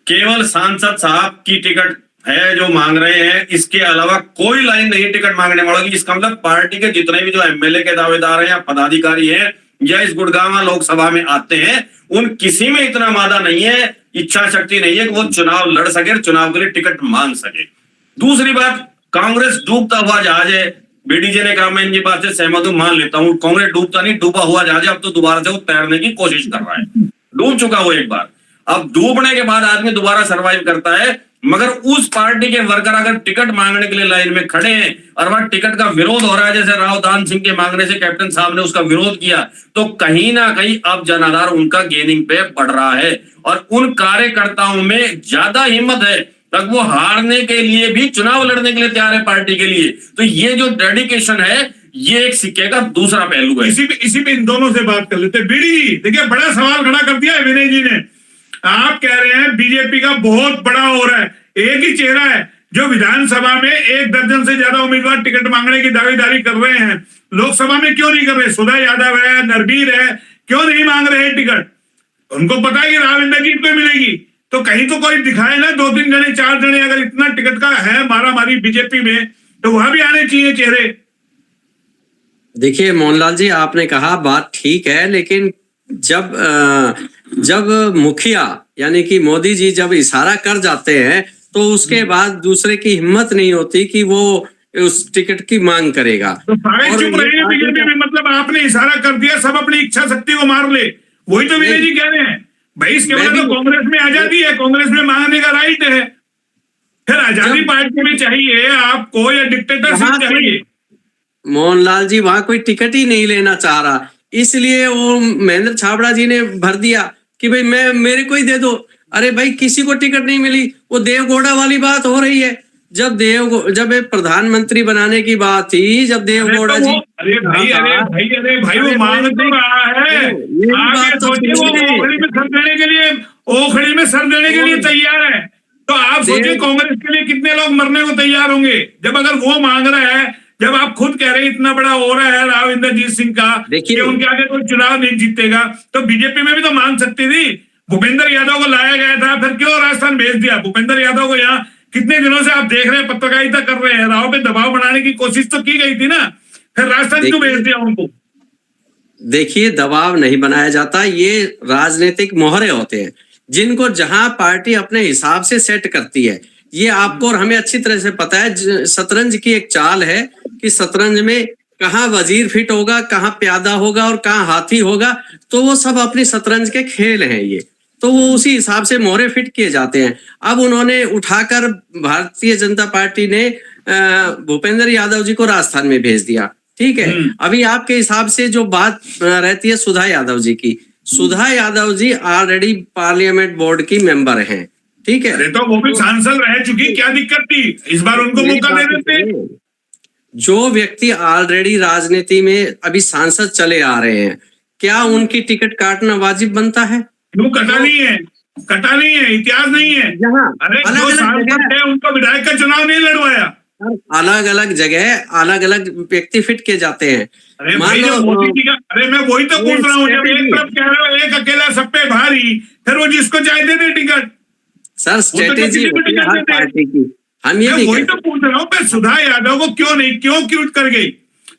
केवल सांसद साहब की टिकट है जो मांग रहे हैं, इसके अलावा कोई लाइन नहीं टिकट मांगने वालों की। इसका मतलब पार्टी के जितने भी जो एमएलए के दावेदार हैं या पदाधिकारी हैं या इस गुड़गांव लोकसभा में आते हैं, उन किसी में इतना मादा नहीं है, इच्छा शक्ति नहीं है कि वो चुनाव लड़ सके, चुनाव के लिए टिकट मांग सके। दूसरी बात, कांग्रेस डूबता हुआ जहाज है। बीडीजे ने कहा, मैं इनकी बात से सहमत हूं, मान लेता हूं, कांग्रेस डूबता नहीं, डूबा हुआ जहाज है। अब तो दोबारा से वो तैरने की कोशिश कर रहा है, डूब चुका वो एक बार। अब डूबने के बाद आदमी दोबारा सर्वाइव करता है, मगर उस पार्टी के वर्कर अगर टिकट मांगने के लिए लाइन में खड़े हैं और वहां टिकट का विरोध हो रहा है, जैसे राव दान सिंह के मांगने से कैप्टन साहब ने उसका विरोध किया, तो कहीं ना कहीं अब जनाधार उनका गेनिंग पे बढ़ रहा है और उन कार्यकर्ताओं में ज्यादा हिम्मत है, तक वो हारने के लिए भी चुनाव लड़ने के लिए तैयार है पार्टी के लिए। तो ये जो डेडिकेशन है, ये एक सिक्के का दूसरा पहलू है। इसी पे इन दोनों से बात कर लेते। बीडी जी देखिए, बड़ा सवाल खड़ा कर दिया है विनय जी ने। आप कह रहे हैं बीजेपी का बहुत बड़ा हो रहा है, एक ही चेहरा है जो विधानसभा में 1 दर्जन से ज्यादा उम्मीदवार टिकट मांगने की दावेदारी कर रहे हैं, लोकसभा में क्यों नहीं कर रहे? सुधा यादव है, नरबीर है, क्यों नहीं मांग रहे टिकट? उनको पता है कि राव इंद्रजीत को मिलेगी, तो कहीं तो कोई दिखाए ना, 2-3 जने 4 जने, अगर इतना टिकट का है मारामारी बीजेपी में तो वहां भी आने चाहिए चेहरे। देखिए मोहनलाल जी, आपने कहा बात ठीक है, लेकिन जब मुखिया यानी कि मोदी जी जब इशारा कर जाते हैं तो उसके बाद दूसरे की हिम्मत नहीं होती कि वो उस टिकट की मांग करेगा। तो सारे चुप रहे बीजेपी में, मतलब आपने इशारा कर दिया, सब अपनी इच्छा शक्ति को मार ले, वही तो विनय जी कह रहे हैं। भाई इसके बाद तो कांग्रेस में आजादी है, कांग्रेस में मांगने का राइट है, फिर आजादी पार्टी में चाहिए आपको या डिक्टेटरशिप चाहिए? मोहनलाल जी वहां कोई टिकट ही नहीं लेना चाह रहा, इसलिए वो महेंद्र छाबड़ा जी ने भर दिया कि भाई मेरे को ही दे दो। अरे भाई किसी को टिकट नहीं मिली, वो देवगौड़ा वाली बात हो रही है। जब प्रधानमंत्री बनाने की बात थी, जब देवगौड़ा जी, अरे भाई वो मांग तो रहा है, आगे सोचिए, वो ओखली में सर देने के लिए तैयार है। तो आप सोचिए कांग्रेस के लिए कितने लोग मरने को तैयार होंगे जब अगर वो मांग रहा है, जब आप खुद कह रहे हैं इतना बड़ा हो रहा है राव इंद्रजीत सिंह का कि उनके आगे कोई चुनाव नहीं जीतेगा, तो बीजेपी में भी तो मांग सकती थी। भूपेंद्र यादव को लाया गया था, फिर क्यों राजस्थान भेज दिया? भूपेंद्र यादव को यहाँ कितने दिनों से आप देख रहे हैं पत्रकारिता कर रहे हैं, राव पे दबाव बनाने की कोशिश तो की गई थी ना, फिर राजस्थान क्यों भेज दिया उनको? देखिए, दबाव नहीं बनाया जाता, ये राजनीतिक मोहरे होते हैं जिनको जहां पार्टी अपने हिसाब से सेट करती है। ये आपको और हमें अच्छी तरह से पता है। शतरंज की एक चाल है कि शतरंज में कहाँ वजीर फिट होगा, कहाँ प्यादा होगा और कहाँ हाथी होगा, तो वो सब अपनी शतरंज के खेल हैं ये, तो वो उसी हिसाब से मोहरे फिट किए जाते हैं। अब उन्होंने उठाकर भारतीय जनता पार्टी ने भूपेंद्र यादव जी को राजस्थान में भेज दिया, ठीक है। अभी आपके हिसाब से जो बात रहती है सुधा यादव जी की, सुधा Yadav ji already parliament board की मेंबर हैं, ठीक है। अरे तो वो भी सांसद रह चुकी, क्या दिक्कत थी, इस बार उनको मौका दे देते। जो व्यक्ति ऑलरेडी राजनीति में अभी सांसद चले आ रहे हैं, क्या उनकी टिकट काटना वाजिब बनता है? क्यों कटा नहीं है, कटा नहीं है, इतिहास नहीं है। अरे जो सांसद थे उनको विधायक का चुनाव नहीं लड़वाया। अलग अलग जगह अलग अलग व्यक्ति फिट किए जाते हैं। अरे भाई जब मोदी जी का, अरे मैं वही तो पूछ रहा हूँ, जब एक तरफ कह रहे हो एक अकेला सब पे भारी, फिर वो जिसको चाहे दे दे टिकट। सर स्ट्रेटेजी होती है हर पार्टी की, हम ये वही तो पूछ रहा हूँ मैं, सुधा यादव को क्यों क्यूट कर गई।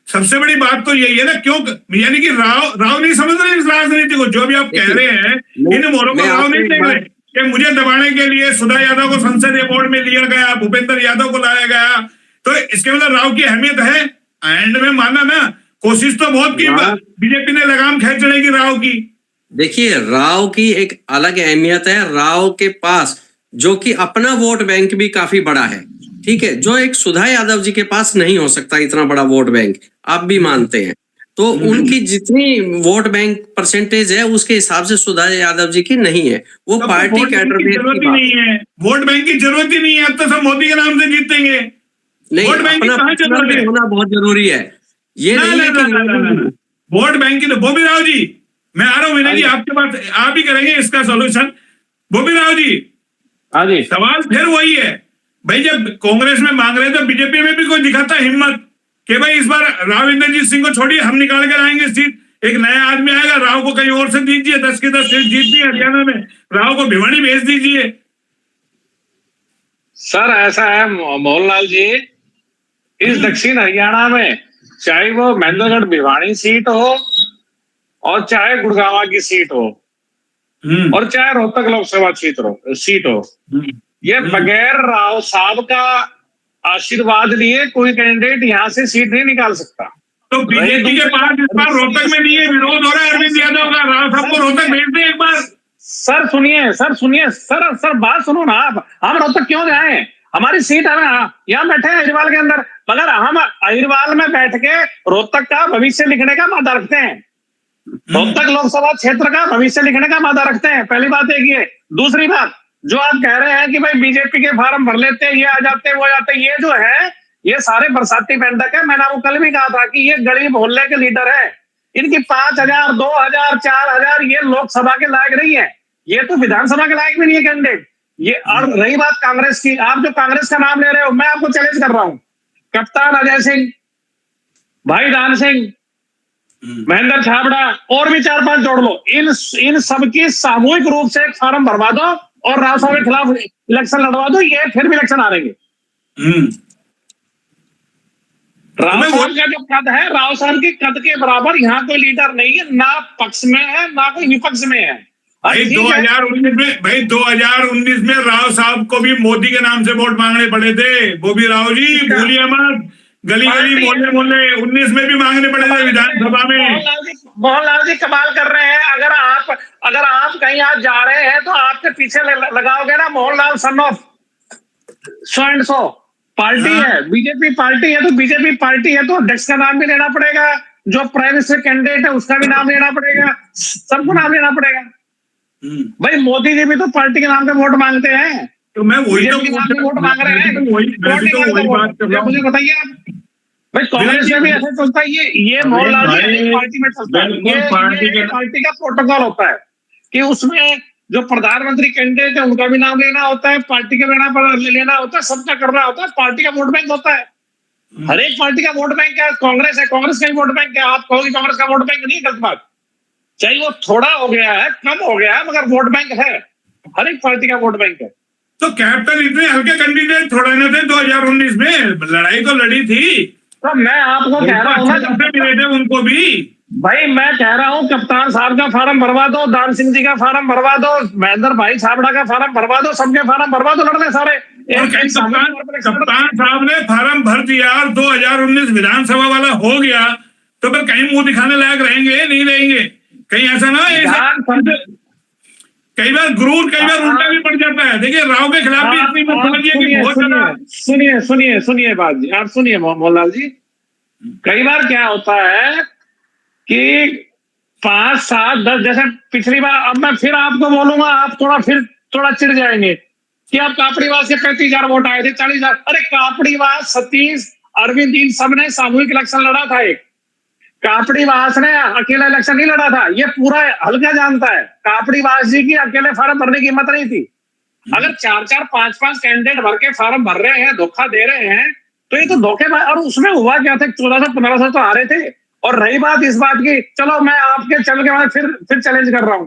सबसे बड़ी बात तो यही है ना, क्यों, यानी कि राव नहीं समझ रहे इस राजनीति को। जो भी आप कह रहे हैं इन मोरों को राव नहीं देख रहे कि मुझे दबाने के लिए सुधा यादव को संसदीय बोर्ड में लिया गया, भूपेंद्र यादव को लाया गया, तो इसके मतलब राव की अहमियत है। एंड में माना ना, कोशिश तो बहुत की, बीजेपी ने लगाम खींचने की राव की। देखिए राव की एक अलग अहमियत है, राव के पास जो कि अपना वोट बैंक भी काफी बड़ा है, ठीक है, जो एक सुधा यादव जी के पास नहीं हो सकता इतना बड़ा वोट बैंक, आप भी मानते हैं। तो उनकी जितनी वोट बैंक परसेंटेज है उसके हिसाब से सुधा यादव जी की नहीं है, वो पार्टी कैडर में जरूरत ही नहीं है, वोट बैंक की जरूरत ही नहीं है। अब तो सब मोदी के नाम से जीतेंगे, नहीं, वोट बैंक अपना होना बहुत जरूरी है। ये नहीं है कि वोट बैंक की। बॉबी राव जी, मैं आ रहा हूँ विनय जी आपके पास, आप ही करेंगे इसका सॉल्यूशन। बॉबी राव जी, हाँ जी, सवाल फिर वही है भाई, जब कांग्रेस में मांग रहे तो बीजेपी में भी कोई दिखाता हिम्मत कि भाई इस बार राव इंद्रजीत सिंह को छोड़िए, हम निकाल कर आएंगे सीट, एक नया आदमी आएगा, राव को कहीं और से दीजिए, 10 की 10 सीट जीतनी है हरियाणा में, राव को भिवानी भेज दीजिए। सर ऐसा है मोहनलाल जी, इस दक्षिण हरियाणा में चाहे वो महेंद्रगढ़ भिवानी सीट हो और चाहे गुड़गांव की सीट हो और चाहे रोहतक लोकसभा सीट हो, ये बगैर राव साहब का आशीर्वाद लिए कोई कैंडिडेट यहाँ से सीट नहीं निकाल सकता। तो बीजेपी के पास इस बार रोहतक में नहीं है, विरोध हो रहा है अरविंद यादव का, राव साहब को रोहतक भेज दें एक बार। सर सुनिए सर बात सुनो ना आप, हम रोहतक क्यों जाए, हमारी सीट है ना, यहाँ बैठे हैं अहिरवाल के अंदर, मगर हम अहिरवाल में बैठ के रोहतक का भविष्य लिखने का वादा रखते हैं, रोहतक लोकसभा क्षेत्र का भविष्य लिखने का वादा रखते हैं। पहली बात एक ये। दूसरी बात, जो आप कह रहे हैं कि भाई बीजेपी के फार्म भर लेते हैं, ये आ जाते हैं वो आ जाते हैं, ये जो है ये सारे बरसाती मेंढक है। मैंने आपको कल भी कहा था कि ये गली मोहल्ले के लीडर है, इनकी 5000 2000 4000 ये लोकसभा के लायक नहीं है, ये तो विधानसभा के लायक भी नहीं है कैंडिडेट ये। और रही बात कांग्रेस की, आप जो कांग्रेस का नाम ले रहे हो, मैं आपको चैलेंज कर रहा हूं, कप्तान अजय सिंह, भाई दान सिंह, महेंद्र छाबड़ा और भी 4-5 जोड़ लो, इन सबकी सामूहिक रूप से एक फार्म भरवा दो और राव साहब के खिलाफ इलेक्शन लड़वा दो, ये फिर भी इलेक्शन हारेंगे। राव साहब का जो कद है, राव साहब के कद के बराबर यहाँ कोई लीडर नहीं है, ना पक्ष में है ना कोई विपक्ष में है। भाई 2019 में राव साहब को भी मोदी के नाम से वोट मांगने पड़े थे, बॉबी राव जी भूलिए मत, गली गली मोहल्ले 19 में भी मांगने पड़े थे विधानसभा में। मोहनलाल जी कमाल कर रहे हैं, अगर आप कहीं आज जा रहे हैं तो आपके पीछे लगाओगे ना Mohanlal son of so and so party है, बीजेपी पार्टी है, तो बीजेपी पार्टी है तो अध्यक्ष का नाम भी लेना पड़ेगा, जो प्राइम मिनिस्टर कैंडिडेट है उसका भी नाम लेना पड़ेगा, सबको नाम लेना पड़ेगा। भाई मोदी जी भी तो पार्टी के नाम पे वोट मांगते हैं, तो मैं वही तो वोट मांग रहे हैं, मुझे बताइए आप। भाई कांग्रेस में भी ऐसा चलता है, ये मोहनलाल जी पार्टी में चलता है, ये पार्टी का प्रोटोकॉल होता है कि उसमें जो प्रधानमंत्री कैंडिडेट है उनका भी नाम लेना होता है, पार्टी का लेना होता है, सबका करना होता है, पार्टी का वोट बैंक होता है। हर एक पार्टी का वोट बैंक है, कांग्रेस है, कांग्रेस का ही वोट बैंक है। आप कहोगे कांग्रेस का वोट बैंक नहीं है, गलत बात, चाहे वो थोड़ा हो गया है, कम हो गया है, मगर वोट बैंक है, हर एक पार्टी का वोट बैंक है। तो कैप्टन इतने हल्के कैंडिडेट थोड़ा न थे, 2019 में लड़ाई तो लड़ी थी, तो मैं आपको कह रहा हूँ मिले थे उनको भी। भाई मैं कह रहा हूँ कप्तान साहब का फार्म भरवा दो, दान सिंह जी का फार्म भरवा दो, महेंद्र भाई छाबड़ा का फार्म भरवा दो, सबके फार्म भरवा दो, लड़ रहे सारे। और कहीं कप्तान साहब ने फार्म भर दिया और 2019 विधानसभा वाला हो गया तो फिर कहीं मुंह दिखाने लायक रहेंगे नहीं रहेंगे? कहीं ऐसा ना है, कई बार गुरूर कई बार उल्टा भी पड़ जाता है। देखिए राव के खिलाफ भी इतनी बात समझिए कि बहुत ज्यादा। सुनिए बात जी, आप सुनिए मोहनलाल जी। कई बार क्या होता है कि 5, 7, 10 जैसे पिछली बार, अब मैं फिर आपको बोलूंगा, आप थोड़ा चिढ़ जाएंगे कि आप कापड़ीवास के 35,000 वोट आए थे, 40,000। अरे कापड़ीवास, सतीश, अरविंद, इन सब ने सामूहिक इलेक्शन लड़ा था। एक कापड़ीवास ने अकेला इलेक्शन नहीं लड़ा था, ये पूरा हल्का जानता है। कापड़ीवास जी की अकेले फार्म भरने की हिम्मत नहीं थी। अगर 4-4, 5-5 कैंडिडेट भर के फार्म भर रहे हैं, धोखा दे रहे हैं, तो ये तो धोखेबाज। और उसमें हुआ क्या था, 1400-1500 तो आ रहे थे। और रही बात इस बात की, चलो मैं आपके चैनल के बाद फिर चैलेंज कर रहा हूं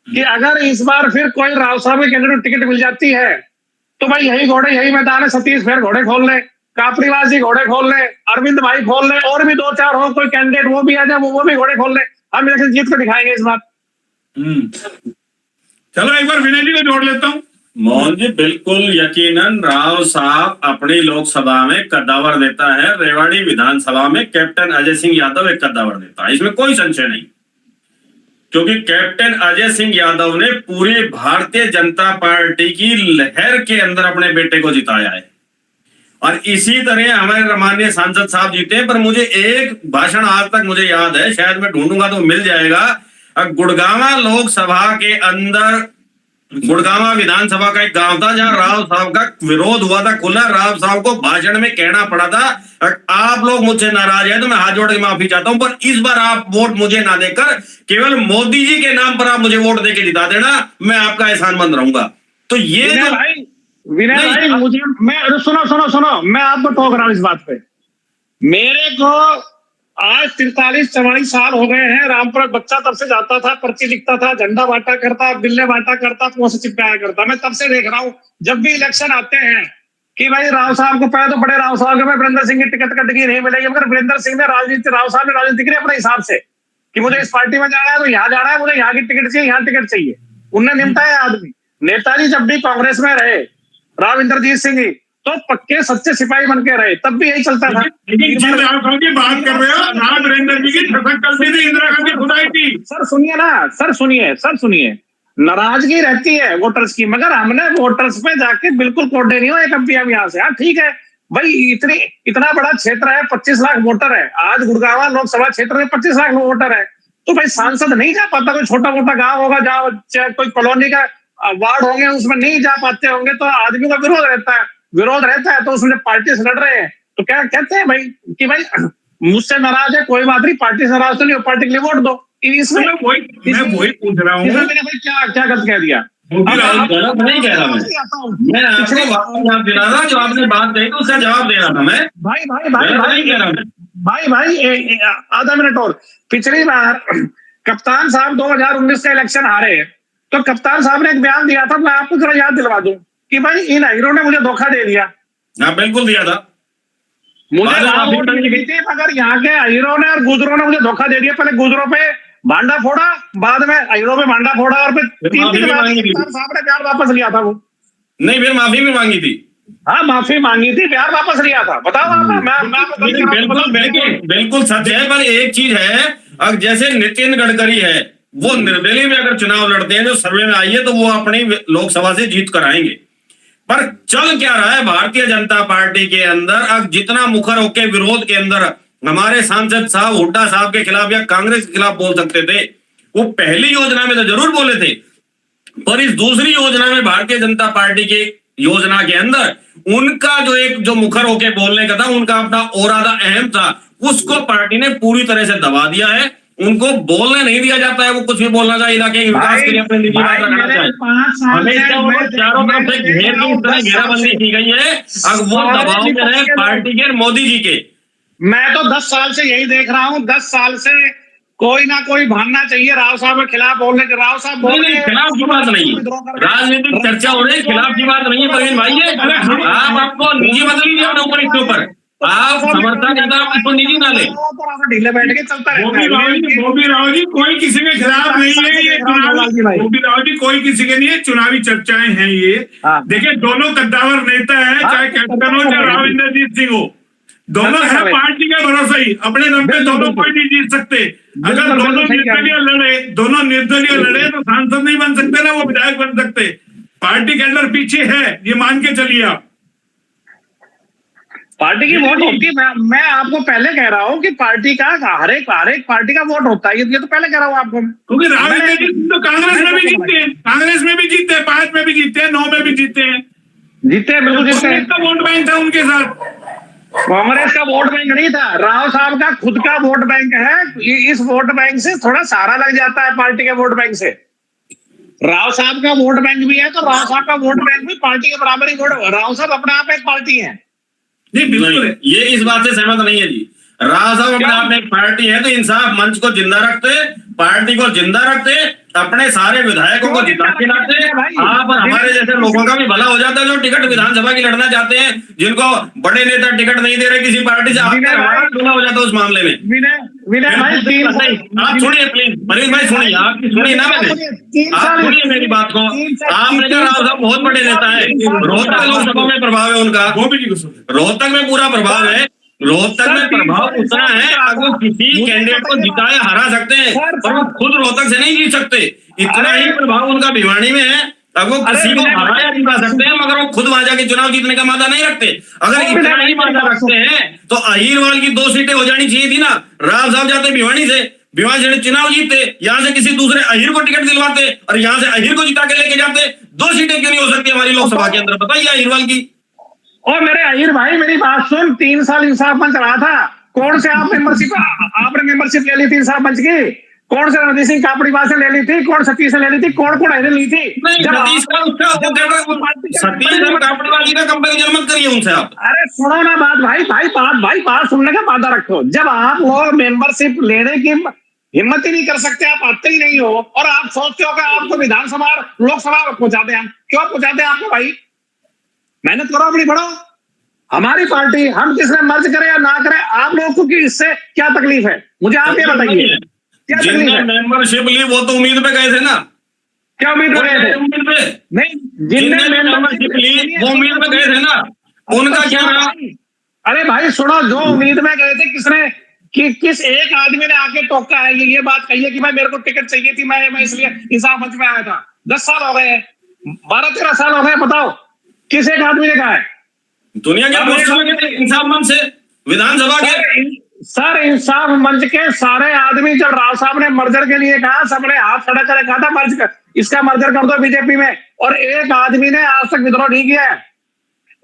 कि अगर इस बार फिर कोई राव साहब के कैंडिडेट टिकट मिल जाती है तो भाई यही घोड़े, यही मैदान है। सतीश फिर घोड़े खोल ले, कापड़ीवास जी घोड़े खोल ले, अरविंद भाई खोल ले, और भी 2-4 हो कोई कैंडिडेट, वो भी आ जाए, वो भी घोड़े खोल ले। हम इलेक्शन जीत कर दिखाएंगे इस बार। चलो एक बार विनय जी को जोड़ लेता हूँ। मोहन जी बिल्कुल यकीनन राव साहब अपनी लोकसभा में कद्दावर देता है, रेवाड़ी विधानसभा में कैप्टन अजय सिंह यादव एक कद्दावर देता है, इसमें कोई संशय नहीं। क्योंकि कैप्टन अजय सिंह यादव ने पूरी भारतीय जनता पार्टी की लहर के अंदर अपने बेटे को जिताया है। और इसी तरह हमारे माननीय सांसद साहब जीते हैं। पर मुझे एक भाषण आज तक मुझे याद है, शायद मैं ढूंढूंगा तो मिल जाएगा। गुड़गांवा लोकसभा के अंदर, गुड़गांवा विधानसभा का एक गांव था जहां राव साहब का विरोध हुआ था खुला। राव साहब को भाषण में कहना पड़ा था, आप लोग मुझसे नाराज हैं तो मैं हाथ जोड़ के माफी चाहता हूं, पर इस बार आप वोट मुझे ना देकर केवल मोदी जी के नाम पर आप मुझे वोट देके जिता देना, मैं आपका एहसानमंद रहूंगा। तो ये विनय भाई मुझे, मैं सुनो, मैं आपको टोक रहा हूं इस बात पे। मेरे को आज 43-44 साल हो गए हैं। रामपुर बच्चा तब से जाता था, पर्ची लिखता था, झंडा बांटा करता, बिल्ले बांटा करता, पोस्ट चिपकाया करता। मैं तब से देख रहा हूं जब भी इलेक्शन आते हैं कि भाई राव साहब को, पहले तो बड़े राव साहब में वीरेंद्र सिंह की टिकट कट की नहीं मिलेगी, मगर वीरेंद्र सिंह ने राव साहब ने राजनीति करी अपने हिसाब से कि मुझे इस पार्टी में जाना है तो यहाँ जाना है, मुझे यहाँ की टिकट चाहिए, यहाँ टिकट चाहिए। उनने निपटाया आदमी। नेताजी जब भी कांग्रेस में रहे, राव इंद्रजीत सिंह तो पक्के सच्चे सिपाही बन के रहे, तब भी यही चलता था। बात कर रहे हो राम वीरेंद्र जी की चलती थी, इंदिरा गांधी खुदाई थी। सर सुनिए ना, सर सुनिए, नाराजगी रहती है वोटर्स की, मगर हमने वोटर्स पे जाके बिल्कुल कोडे नहीं हो एक अब यहाँ से। हाँ ठीक है भाई, इतना बड़ा क्षेत्र है, 25 लाख वोटर है। आज गुड़गांवा लोकसभा क्षेत्र में 25 लाख वोटर है, तो भाई सांसद नहीं जा पाता। कोई छोटा मोटा गांव होगा जहाँ कोई कॉलोनी का वार्ड होंगे उसमें नहीं जा पाते होंगे, तो आदमी का विरोध रहता है। तो उसमें पार्टी से लड़ रहे हैं तो क्या कहते हैं भाई कि भाई मुझसे नाराज है, कोई बात नहीं, पार्टी से नाराज तो नहीं हो, पार्टी के लिए वोट दो। इसमें मैं वही पूछ रहा हूँ, क्या गलत कह दिया? नहीं कह रहा मैं आपको जवाब दे रहा था, जो आपने बात कही तो उसका जवाब दे रहा था मैं। भाई आधा मिनट और। पिछली बार कप्तान साहब 2019 का इलेक्शन हारे, तो कप्तान साहब ने एक बयान दिया था, मैं आपको जरा याद दिलवा दूं कि भाई इन हीरो ने मुझे धोखा दे दिया। हाँ बिल्कुल दिया था, मुझे वोट मिली थी, मगर यहाँ के हीरो ने और गुजरों ने मुझे धोखा दे दिया। पहले गुजरों पे भांडा फोड़ा, बाद में हीरो पे भांडा फोड़ा, और फिर 3 दिन बाद कप्तान साहब ने प्यार वापस लिया था। वो नहीं, फिर माफी भी मांगी थी। हाँ माफी मांगी थी, प्यार वापस लिया था। बताओ आप। बिल्कुल सच है, पर एक चीज है, अब जैसे नितिन गडकरी है, वो निर्दलीय में अगर चुनाव लड़ते हैं जो सर्वे में आई है, तो वो अपनी लोकसभा से जीत कर आएंगे। पर चल क्या रहा है भारतीय जनता पार्टी के अंदर, अब जितना मुखर होके विरोध के अंदर हमारे सांसद साहब हुड्डा साहब के खिलाफ या कांग्रेस के खिलाफ बोल सकते थे, वो पहली योजना में तो जरूर बोले थे, पर इस दूसरी योजना में भारतीय जनता पार्टी की योजना के अंदर उनका जो मुखर होके बोलने का था, उनका अपना ओरादा अहम था, उसको पार्टी ने पूरी तरह से दबा दिया है। उनको बोलने नहीं दिया जाता है, वो कुछ भी बोलना चाहिए, इलाके के विकास के लिए अपनी निजी बात रखना चाहिए। हमेशा वो चारों तरफ से घेराबंदी की गई है, अब वो दबाव में है पार्टी के और मोदी जी के। मैं तो 10 साल से यही देख रहा हूँ, 10 साल से कोई ना कोई भागना चाहिए राव साहब के खिलाफ बोलने के। राव साहब नहीं, खिलाफ की बात नहीं, राजनीतिक चर्चा हो रही है, खिलाफ की बात नहीं है। परवीन भाई, आप आपको निजी बदल लीजिए अपने ऊपर, इसके ऊपर आप समर्थक है तो आप उसको निजी ना लें। ढीले बैठ के चलता गोपी रहता है। राव जी कोई किसी के खिलाफ नहीं है, ये चुनावी गोपी राव जी कोई किसी के नहीं है, चुनावी चर्चाएं हैं ये। हाँ। देखिए दोनों कद्दावर नेता है, हाँ, चाहे कैप्टन हो चाहे राव इंद्रजीत सिंह हो, दोनों चर्चा है कर पार्टी का भरोसा ही, अपने दम पे बिल्कुल, दोनों बिल्कुल। कोई नहीं जीत सकते। अगर बिल्कुल, दोनों बिल्कुल सही कह रहे हैं। निर्दलीय लड़े तो सांसद नहीं बन सकते ना, वो विधायक बन सकते। पार्टी के अंदर पीछे है, ये मान के चलिए आप। पार्टी की वोट होती है। मैं आपको पहले कह रहा हूँ कि पार्टी का हर एक पार्टी का वोट होता है, ये तो पहले कह रहा हूँ आपको। क्योंकि राव इंद्रजीत सिंह तो कांग्रेस में भी जीतते हैं, कांग्रेस में भी जीतते हैं, 5 में भी जीतते हैं, 9 में भी जीतते हैं। जीते हैं, बिल्कुल जीते हैं। कांग्रेस का वोट बैंक था उनके साथ। कांग्रेस का वोट बैंक नहीं था, राव साहब का खुद का वोट बैंक है। इस वोट बैंक से थोड़ा सहारा लग जाता है पार्टी के वोट बैंक से। राव साहब का वोट बैंक भी है, तो राव साहब का वोट बैंक भी पार्टी के बराबर ही वोट। राव साहब अपने आप एक पार्टी है। नहीं बिल्कुल है। ये इस बात से सहमत नहीं है जी। राव साहब अपने आप में एक पार्टी है, तो इंसाफ मंच को जिंदा रखते, पार्टी को जिंदा रखते, अपने सारे विधायकों को जिता के लाते। आप और हमारे जैसे लोगों का भी भला हो जाता है, जो टिकट विधानसभा की लड़ना चाहते हैं, जिनको बड़े नेता टिकट नहीं दे रहे किसी पार्टी से, आपका हमारा भला हो जाता है उस मामले में। विनय भाई आप सुनिए प्लीज, मनीष भाई सुनिए, आपकी सुनिए ना मैंने, आप सुनिए मेरी बात को। आपने कहा राव साहब बहुत बड़े नेता है, रोहतक लोकसभा में प्रभाव है उनका, गोपी जी को सुनिए। रोहतक में पूरा प्रभाव है। रोहतक में प्रभाव उतना है, अगर किसी कैंडिडेट को जिताए हरा सकते हैं, पर वो खुद रोहतक से नहीं जीत सकते। इतना ही प्रभाव उनका भिवानी में है, अब वो किसी को हराया जिता सकते हैं, मगर वो खुद वहां जाके चुनाव जीतने का मादा नहीं रखते। अगर इतना ही मादा रखते हैं तो अहीरवाल की 2 सीटें हो जानी चाहिए थी ना। राव साहब जाते भिवानी से चुनाव जीतते, यहाँ से किसी दूसरे अहीर को टिकट दिलवाते और यहाँ से अहीर को जिता के लेके जाते। 2 सीटें क्यों नहीं हो सकती हमारी लोकसभा के अंदर, बताइए अहीरवाल की। और मेरे अहीर भाई मेरी बात सुन, 3 साल इंसाफ मंच रहा था। कौन से आपने मेंबरशिप ले ली 3 साल मंच की? कौन से रणजीत सिंह कापड़ी से ले ली थी? कौन सतीश से ले ली थी? कौन ऐसे ली थी? सतीश कापड़ीवाल का कंपैरिजन मत करिए उनसे आप। अरे सुनो ना बात भाई, बात सुनने का वादा रखो। जब आप लोग मेंबरशिप लेने की हिम्मत ही नहीं कर सकते, आप आते ही नहीं हो, और आप सोचते हो कि आपको विधानसभा लोकसभा पहुंचाते हैं। क्यों पहुंचाते हैं आपको भाई? मेहनत करो, अपनी बढ़ो। हमारी पार्टी, हम किसने मर्ज करें या ना करें, आप लोगों को कि इससे क्या तकलीफ है? मुझे आप ये बताइए, क्या तकलीफ है? मेंबरशिप ली वो तो उम्मीद पे गए थे ना। क्या उम्मीद पे गए थे? उम्मीद पे नहीं, जिनने मेंबरशिप ली वो उम्मीद पे गए थे ना, उनका क्या रहा? अरे भाई सुनो, जो उम्मीद में गए थे, किस एक आदमी ने आके टोका है, ये बात कही है कि भाई मेरे को टिकट चाहिए थी, मैं इसलिए इंसाफ मंच में आया था। 10 साल हो गए, 12-13 साल हो गए, बताओ किस एक आदमी ने कहा है? दुनिया के इंसाफ मंच से विधानसभा के सर, इंसाफ मंच के सारे आदमी, जब राव साहब ने मर्जर के लिए कहा, सबने हाथ खड़ा कर कहा था मर्ज कर, इसका मर्जर कर दो बीजेपी में, और एक आदमी ने आज तक विद्रोह नहीं किया है।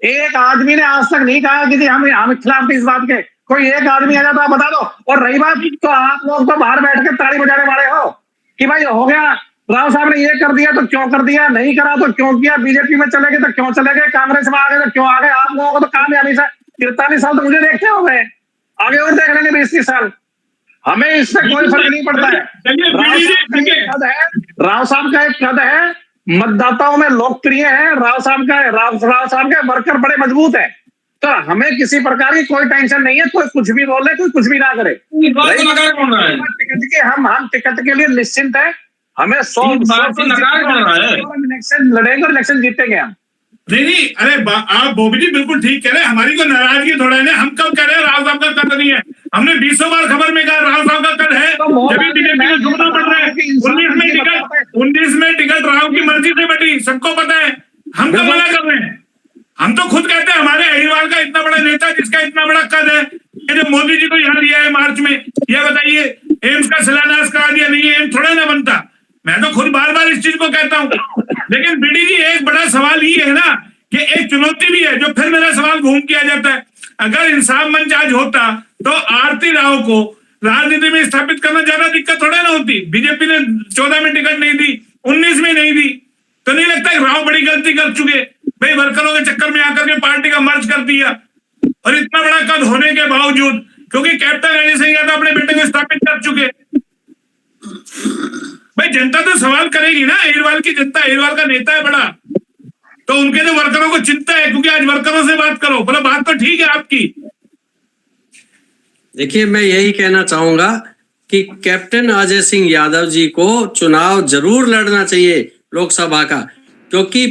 एक आदमी ने आज तक नहीं कहा कि जी हम खिलाफ थे इस बात के। कोई एक आदमी आ जाता है, बता दो। और रही बात, तो आप लोग तो बाहर बैठ के ताली बजाने वाले हो कि भाई हो गया, राव साहब ने ये कर दिया तो क्यों कर दिया, नहीं करा तो क्यों किया, बीजेपी में चले गए तो क्यों चले गए, कांग्रेस में आ गए तो क्यों आ गए। आप लोगों को तो कामयाबी से 43 साल तो मुझे देखते हो गए, आगे और देख लेंगे 20-30 साल। हमें इससे कोई फर्क नहीं पड़ता है। राव साहब का एक कद है, मतदाताओं में लोकप्रिय है। राव साहब के वर्कर बड़े मजबूत है, तो हमें किसी प्रकार की कोई टेंशन नहीं है। कोई कुछ भी बोले, कोई कुछ भी ना करे, टिकट के हम टिकट के लिए निश्चिंत है। हमें इलेक्शन लड़ेंगे और इलेक्शन जीतेंगे हम। नहीं, अरे आप बोबी जी बिल्कुल ठीक कह रहे हैं। हमारी कोई नाराजगी थोड़ा है, हम कब कह रहे हैं राव साहब का कद नहीं है। हमने 20 बार खबर में कहा राव साहब का कद है, जब बीजेपी को झुकना पड़ रहा है। 19 में टिकट राव की मर्जी से बटी, सबको पता है। हम कब मना कर रहे हैं? हम तो खुद कहते हैं हमारे अहीरवाल का इतना बड़ा नेता, जिसका इतना बड़ा कद है, ये जो मोदी जी को यहाँ लिया है मार्च में, ये बताइए एम्स का शिलान्यास करा दिया, नहीं एम्स थोड़ा ना बनता। मैं तो खुद बार बार इस चीज को कहता हूँ। लेकिन बीडी जी, एक बड़ा सवाल ये है ना कि एक चुनौती भी है, जो फिर मेरा सवाल घूम किया जाता है। अगर इंसाफ मंच आज होता तो आरती राव को राजनीति में स्थापित करना ज्यादा दिक्कत थोड़ा ना होती। बीजेपी ने 14 में टिकट नहीं दी, 19 में नहीं दी, तो नहीं लगता है राव बड़ी गलती कर चुके भाई? वर्करों के चक्कर में आकर के पार्टी का मर्ज कर दिया, और इतना बड़ा कद होने के बावजूद, क्योंकि कैप्टन रणजीत सिंह यादव अपने बेटे को स्थापित कर चुके। भाई जनता तो सवाल करेगी ना, अहीरवाल की जनता, अहीरवाल का नेता है बड़ा, तो उनके जो वर्करों को चिंता है, क्योंकि आज वर्करों से बात करो, बोला बात तो ठीक है आपकी, देखिए, मैं यही कहना चाहूंगा कि कैप्टन अजय सिंह यादव जी को चुनाव जरूर लड़ना चाहिए लोकसभा का, क्योंकि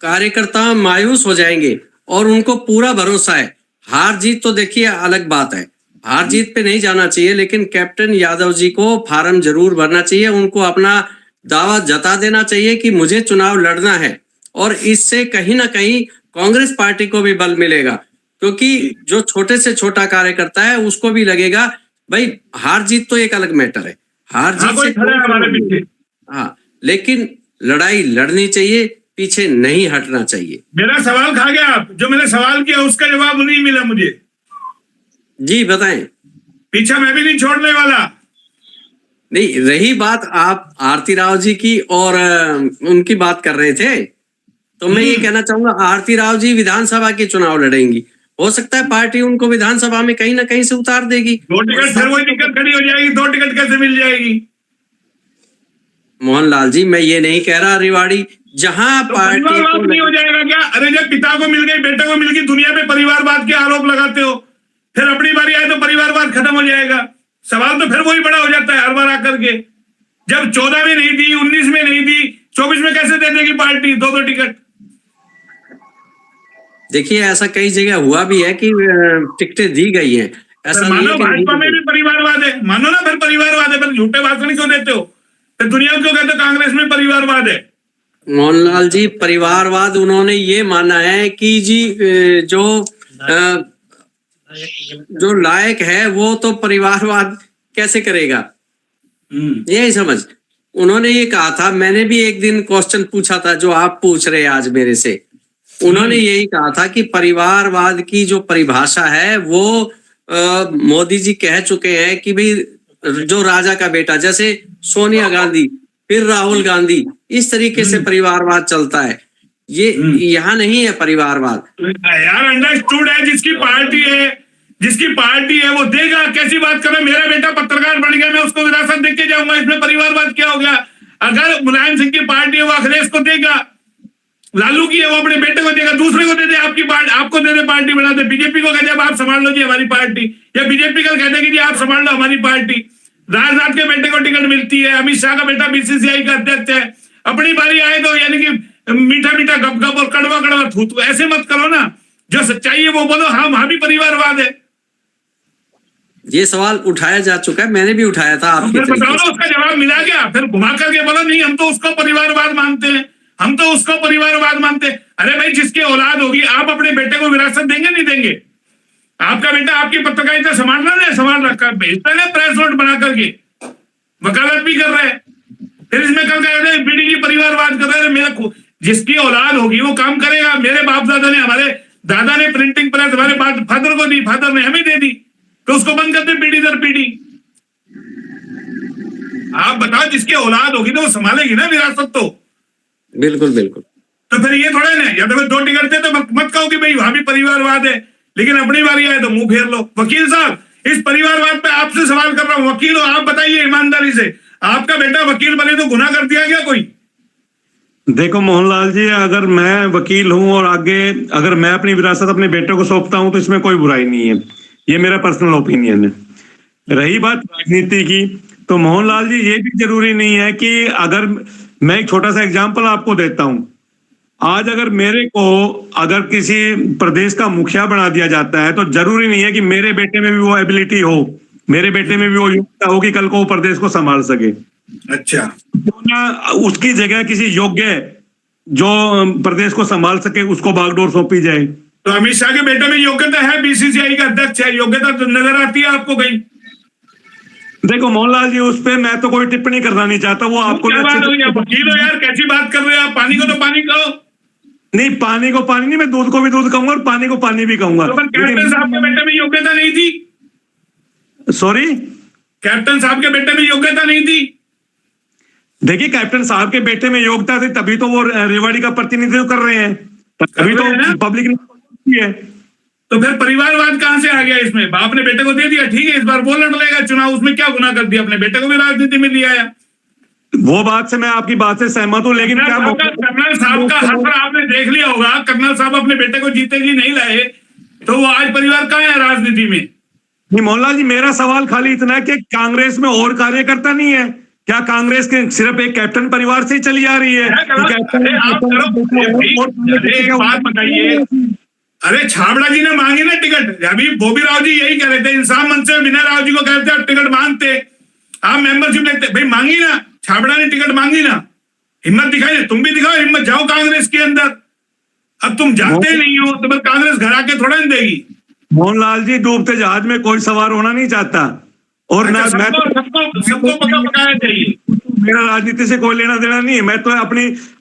कार्यकर्ता मायूस हो जाएंगे और उनको पूरा भरोसा है। हार जीत तो देखिए अलग बात है, हार जीत पे नहीं जाना चाहिए, लेकिन कैप्टन यादव जी को फार्म जरूर भरना चाहिए। उनको अपना दावा जता देना चाहिए कि मुझे चुनाव लड़ना है, और इससे कहीं ना कहीं कांग्रेस पार्टी को भी बल मिलेगा, क्योंकि जो छोटे से छोटा कार्यकर्ता है उसको भी लगेगा भाई हार जीत तो एक अलग मैटर है, हार जीत से हमारे पीछे। हाँ, लेकिन लड़ाई लड़नी चाहिए, पीछे नहीं हटना चाहिए। मेरा सवाल खा गया आप, जो मैंने सवाल किया उसका जवाब नहीं मिला मुझे। जी बताएं। पीछा मैं भी नहीं छोड़ने वाला। नहीं, रही बात आप आरती राव जी की और उनकी बात कर रहे थे, तो मैं ये कहना चाहूंगा आरती राव जी विधानसभा के चुनाव लड़ेंगी, हो सकता है पार्टी उनको विधानसभा में कहीं ना कहीं से उतार देगी। 2 टिकट फिर वही दिक्कत खड़ी हो जाएगी, 2 टिकट कैसे मिल जाएगी? मोहनलाल जी, मैं ये नहीं कह रहा रिवाड़ी, जहां तो पार्टी परिवारवाद नहीं हो जाएगा क्या? अरे जब पिता को मिल गई, बेटे को मिल गई, दुनिया पे परिवारवाद के आरोप लगाते हो, फिर अपनी बारी आए तो परिवारवाद खत्म हो जाएगा। सवाल तो फिर वही बड़ा हो जाता है हर बार आकर के। जब 14 में नहीं दी, 19 में नहीं दी, 24 में कैसे दे देगी पार्टी 2-2 टिकट? देखिए, ऐसा कई जगह हुआ भी है कि टिकटें दी गई हैं, ऐसा नहीं है मानो कि नहीं भाजपा में दी भी परिवारवाद है, मानो ना फिर परिवारवाद है, फिर झूठे भाषण क्यों देते हो? फिर दुनिया को क्यों कहते हो कांग्रेस में परिवारवाद है? मोहनलाल जी, परिवारवाद उन्होंने ये माना है कि जी जो लायक है वो तो परिवारवाद कैसे करेगा, यही समझ उन्होंने ये कहा था। मैंने भी एक दिन क्वेश्चन पूछा था जो आप पूछ रहे हैं आज मेरे से, उन्होंने यही कहा था कि परिवारवाद की जो परिभाषा है वो मोदी जी कह चुके हैं कि भाई जो राजा का बेटा, जैसे सोनिया गांधी फिर राहुल गांधी, इस तरीके से परिवारवाद चलता है। ये यहाँ नहीं है परिवारवाद। यार अंडरस्टूड है, जिसकी पार्टी है वो देगा। कैसी बात कर रहे हैं? मेरा बेटा पत्रकार बन गया, मैं उसको विरासत देख के जाऊंगा, इसमें परिवारवाद क्या हो गया? अगर मुलायम सिंह की पार्टी है वो अखिलेश को देगा, लालू की है वो अपने बेटे को देगा, दूसरे को दे दे, आपकी पार्टी आपको दे दे, पार्टी बना दे। बीजेपी को कह दे आप संभाल लो जी हमारी पार्टी, या बीजेपी कल कह देगी जी आप संभाल लो हमारी पार्टी। राजनाथ के बेटे को टिकट मिलती है, अमित शाह का बेटा बीसीसीआई का अध्यक्ष है, अपनी बारी आए तो यानी कि मीठा मीठा गप गप और कड़वा कड़वा थू थू, ऐसे मत करो ना। जो सच्चाई है वो बोलो, हाँ वहां भी परिवारवाद है। ये सवाल उठाया जा चुका है, मैंने भी उठाया था आपके फिर बताओ ना उसका जवाब मिला क्या? फिर घुमा करके बोलो नहीं हम तो उसको परिवारवाद मानते हैं, हम तो उसको परिवारवाद मानते हैं। अरे भाई, जिसकी औलाद होगी आप अपने बेटे को विरासत देंगे नहीं देंगे? आपका बेटा आपकी पत्रकारिता संभालना नहीं संभाल रखा, भेजता है प्रेस नोट बना करके, वकालत भी कर रहे हैं, फिर इसमें कल कह रहे बीडी की परिवारवाद कर रहे हैं। मेरा जिसकी औलाद होगी वो काम करेगा। मेरे बाप दादा ने, हमारे दादा ने प्रिंटिंग प्रेस हमारे फादर को दी, फादर ने हमें दे दी, तो उसको बंद करते पीढ़ी दर पीढ़ी। आप बताओ, जिसकी औलाद होगी तो वो संभालेगी ना विरासत। तो बिल्कुल बिल्कुल। तो फिर ये थोड़ा ना, या तो फिर 2 टिकट थे तो मत कहो कि भाई वहां भी परिवारवाद है, लेकिन अपनी बारी आए तो मुंह फेर लो। वकील साहब, इस परिवारवाद पे आपसे सवाल कर रहा हूं, वकील हो आप, बताइए ईमानदारी से, आपका बेटा वकील बने तो गुनाह कर दिया क्या कोई? देखो मोहनलाल जी, अगर मैं वकील हूं और आगे अगर मैं अपनी विरासत अपने बेटे को सौंपता हूं तो इसमें कोई बुराई नहीं है, ये मेरा पर्सनल ओपिनियन है। रही बात राजनीति की, तो मोहनलाल जी ये भी जरूरी नहीं है कि अगर मैं एक छोटा सा एग्जांपल आपको देता हूं, आज अगर मेरे को अगर किसी प्रदेश का मुखिया बना दिया जाता है तो जरूरी नहीं है कि मेरे बेटे में भी वो एबिलिटी हो, मेरे बेटे में भी वो योग्यता हो कि कल को वो प्रदेश को संभाल सके। अच्छा, तो ना उसकी जगह किसी योग्य जो प्रदेश को संभाल सके उसको बागडोर सौंपी जाए। तो अमित शाह के बेटे में योग्यता है, बीसीसीआई का अध्यक्ष है, योग्यता तो नजर आती है आपको कहीं? देखो मोहनलाल जी, उस पे मैं तो कोई टिप्पणी करना नहीं चाहता, वो आपको क्या बात हो गया? वकील हो यार, कैसी बात कर रहे हो आप? पानी को तो पानी कहो। नहीं, पानी को पानी नहीं, मैं दूध को भी दूध कहूंगा और पानी को पानी भी कहूंगा। तो कैप्टन साहब के बेटे में योग्यता नहीं थी? सॉरी, कैप्टन साहब के बेटे में योग्यता नहीं थी? देखिए, कैप्टन साहब के बेटे में योग्यता थी तभी तो वो रेवाड़ी का प्रतिनिधित्व कर रहे हैं, तभी तो पब्लिक ने है। तो फिर परिवारवाद कहां से आ गया इसमें? बाप ने बेटे को दे दिया, ठीक है, इस बार वो लड़ लेगा चुनाव, उसमें क्या गुनाह कर दिया? अपने बेटे को भी राजनीति में लिया आया। वो बात से मैं आपकी बात से सहमत हूं, लेकिन क्या कर्नल साहब का हक आपने देख लिया होगा, कर्नल साहब अपने बेटे को जीते जी नहीं लाए, तो वो आज परिवार कहाँ है राजनीति में? नहीं मोहनलाल जी, मेरा सवाल खाली इतना है कि कांग्रेस में और कार्यकर्ता नहीं है क्या? कांग्रेस के सिर्फ एक कैप्टन परिवार से ही चली जा रही है? एक बात बताइए, अरे छाबड़ा जी ने मांगी ना टिकट, अभी बोबी राव जी यही कह रहे थे, इंसाफ मंच से विनय राव जी को कहते आप टिकट मांगते, आप मेंबरशिप लेते, भाई मांगी ना, छाबड़ा ने टिकट मांगी ना, हिम्मत दिखाई, तुम भी दिखाओ हिम्मत, जाओ कांग्रेस के अंदर। अब तुम जाते ही नहीं हो तो बस कांग्रेस घर आके थोड़ा नहीं देगी। मोहनलाल जी, डूबते जहाज में कोई सवार होना नहीं चाहता, और ना मैं सबको पता पकाया चाहिए। मेरा राजनीति से कोई लेना देना नहीं है।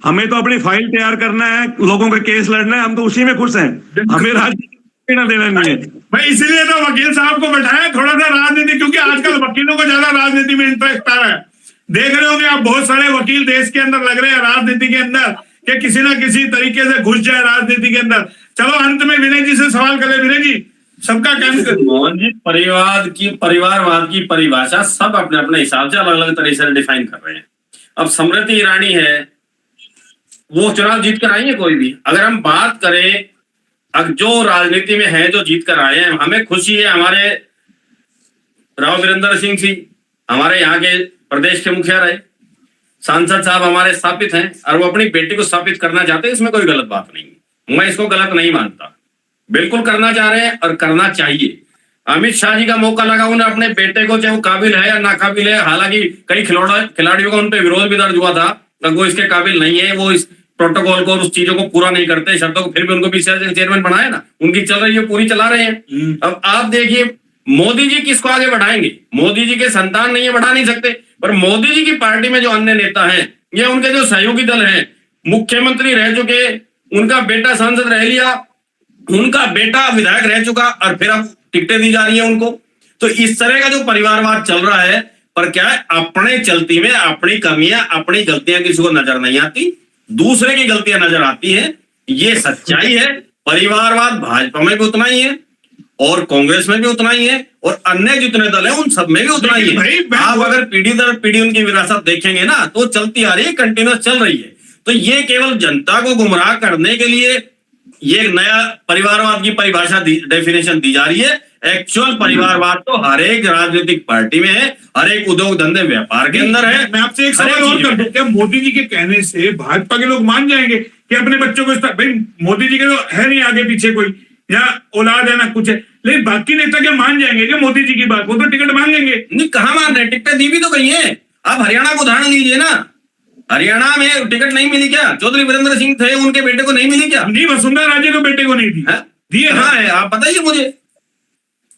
हमें तो अपनी फाइल तैयार करना है, लोगों के केस लड़ना है, हम तो उसी में खुश हैं, हमें राजनीति से लेना देना नहीं है। भाई इसीलिए तो वकील साहब को बैठाया, थोड़ा सा राजनीति, क्योंकि आजकल वकीलों को ज्यादा राजनीति में इंटरेस्ट आ रहा है। देख रहे होंगे आप, बहुत सारे वकील देश के अंदर लग रहे हैं राजनीति के अंदर, कि किसी ना किसी तरीके से घुस जाए राजनीति के अंदर। चलो अंत में विनय जी से सवाल करें। विनय जी, सबका मोहन जी, परिवारवाद की परिभाषा सब अपने अपने हिसाब से अलग अलग तरीके से डिफाइन कर रहे हैं। अब स्मृति ईरानी है, वो चुनाव जीत कर आई है कोई भी। अगर हम बात करें, अब जो राजनीति में है, जो जीत कर आए हैं, हमें खुशी है। हमारे राव वीरेंद्र सिंह जी हमारे यहाँ के प्रदेश के मुखिया रहे, सांसद साहब हमारे स्थापित हैं, और वो अपनी बेटी को स्थापित करना चाहते हैं, इसमें कोई गलत बात नहीं है, मैं इसको गलत नहीं मानता, बिल्कुल करना चाह रहे हैं और करना चाहिए। अमित शाह जी का मौका लगा, उन्हें अपने बेटे को, चाहे वो काबिल है या नाकाबिल है, हालांकि कई खिलाड़ियों का उन पर विरोध भी दर्ज हुआ था, वो इसके काबिल नहीं है, वो इस प्रोटोकॉल को, उस चीजों को पूरा नहीं करते, शर्तों को, फिर भी उनको बीसीसीआई चेयरमैन बनाया ना, उनकी चल रही है, पूरी चला रहे हैं। अब आप देखिए, मोदी जी किसको आगे बढ़ाएंगे? मोदी जी के संतान नहीं है, बढ़ा नहीं सकते, पर मोदी जी की पार्टी में जो अन्य नेता हैं या उनके जो सहयोगी दल हैं, मुख्यमंत्री रह चुके, उनका बेटा सांसद रह लिया, उनका बेटा विधायक रह चुका, और फिर अब टिकटें दी जा रही है उनको। तो इस तरह का जो परिवारवाद चल रहा है, पर क्या है, अपने चलती में अपनी कमियां, अपनी गलतियां किसी को नजर नहीं आती, दूसरे की गलतियां नजर आती हैं। ये सच्चाई है। परिवारवाद भाजपा में भी उतना ही है, और कांग्रेस में भी उतना ही है, और अन्य जितने दल हैं उन सब में भी उतना ही है। आप अगर पीढ़ी दर पीढ़ी उनकी विरासत देखेंगे ना, तो चलती आ रही है, कंटिन्यूस चल रही है। तो ये केवल जनता को गुमराह करने के लिए ये एक नया परिवारवाद की परिभाषा डेफिनेशन दी जा रही है। एक्चुअल परिवारवाद तो हर एक राजनीतिक पार्टी में है, हर एक उद्योग धंधे व्यापार के अंदर है। मैं आपसे एक सवाल और कर दूं, क्या मोदी जी के कहने से भाजपा के लोग मान जाएंगे कि अपने बच्चों को, भाई मोदी जी के तो है नहीं आगे पीछे कोई, या औलाद है ना कुछ है, लेकिन बाकी नेता क्या मान जाएंगे कि मोदी जी की बात? वो तो टिकट मांगेंगे। नहीं, कहाँ मान रहे, टिकटें दी भी तो गई है। आप हरियाणा को उदाहरण लीजिए ना, हरियाणा में टिकट नहीं मिली क्या? चौधरी वीरेंद्र सिंह थे, उनके बेटे को नहीं मिली क्या? नहीं, वसुंधरा राजे को बेटे को नहीं दी, दिए कहाँ है आप बताइए मुझे।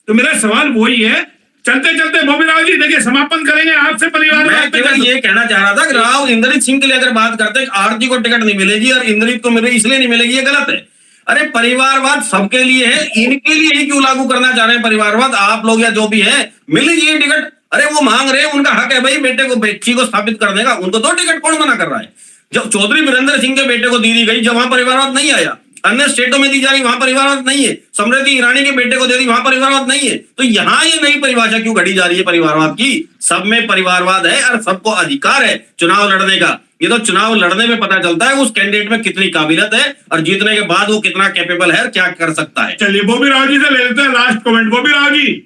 तो मेरा सवाल वही है, चलते चलते बोबी राव जी देखिए समापन करेंगे आपसे परिवार। मैं केवल ये कहना चाह रहा था कि राव इंद्रजीत सिंह के लिए अगर बात करते हैं, आरती को टिकट नहीं मिलेगी और इंद्रजीत को मिलेगी, इसलिए नहीं मिलेगी, ये गलत है। अरे परिवारवाद सबके लिए है, इनके लिए ही क्यों लागू करना चाह रहे हैं परिवारवाद? आप लोग या जो भी है, मिल लीजिए टिकट। अरे वो मांग रहे हैं, उनका हक है भाई बेटे को, बेटी को स्थापित करने का, उनको दो टिकट, कौन मना कर रहा है? जब चौधरी वीरेंद्र सिंह के बेटे को दी गई, जब वहां परिवारवाद नहीं आया, अन्य स्टेटों में दी जा रही, वहां परिवारवाद नहीं है, स्मृति ईरानी के बेटे को दे दी, वहां परिवारवाद नहीं है, तो यहाँ ये नई परिभाषा क्यों घड़ी जा रही है परिवारवाद की? सब में परिवारवाद है और सबको अधिकार है चुनाव लड़ने का। ये तो चुनाव लड़ने में पता चलता है उस कैंडिडेट में कितनी काबिलियत है, और जीतने के बाद वो कितना कैपेबल है और क्या कर सकता है। चलिए बोबी राव जी से ले लेते हैं last comment. Bobby Rao ji.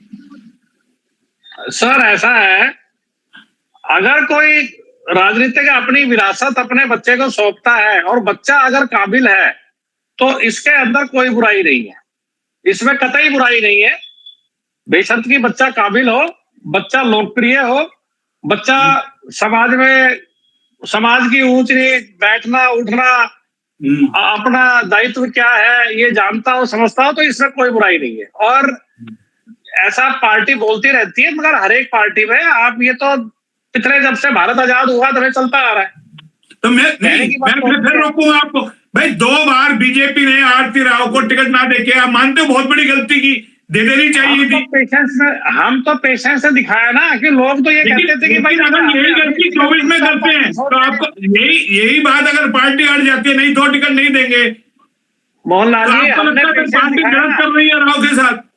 Sir ऐसा है, अगर कोई राजनीतिक अपनी विरासत अपने बच्चे को सौंपता है और बच्चा अगर काबिल है, तो इसके अंदर कोई बुराई नहीं है, इसमें कतई बुराई नहीं है। बेशर्त की बच्चा काबिल हो, बच्चा लोकप्रिय हो, बच्चा समाज में, समाज की ऊंच नीच, बैठना उठना, अपना दायित्व क्या है ये जानता हो, समझता हो, तो इसमें कोई बुराई नहीं है। और ऐसा पार्टी बोलती रहती है, मगर हर एक पार्टी में आप, ये तो पिछले जब से भारत आजाद हुआ तब चलता आ रहा है। तो मैं फिर रोकूंगा आपको। भाई 2 बार बीजेपी ने आरती राव को टिकट ना देके, आप मानते हो बहुत बड़ी गलती की, दे देनी चाहिए थी। हम तो पेशेंस से दिखाया ना कि लोग तो ये कहते थे कि भाई अगर यही गलती 24 में करते हैं, तो आपको यही बात अगर पार्टी हट जाती है, नहीं तो टिकट नहीं देंगे, मोहनलाल जी, हमने पार्टी गलत कर रही है राव के साथ।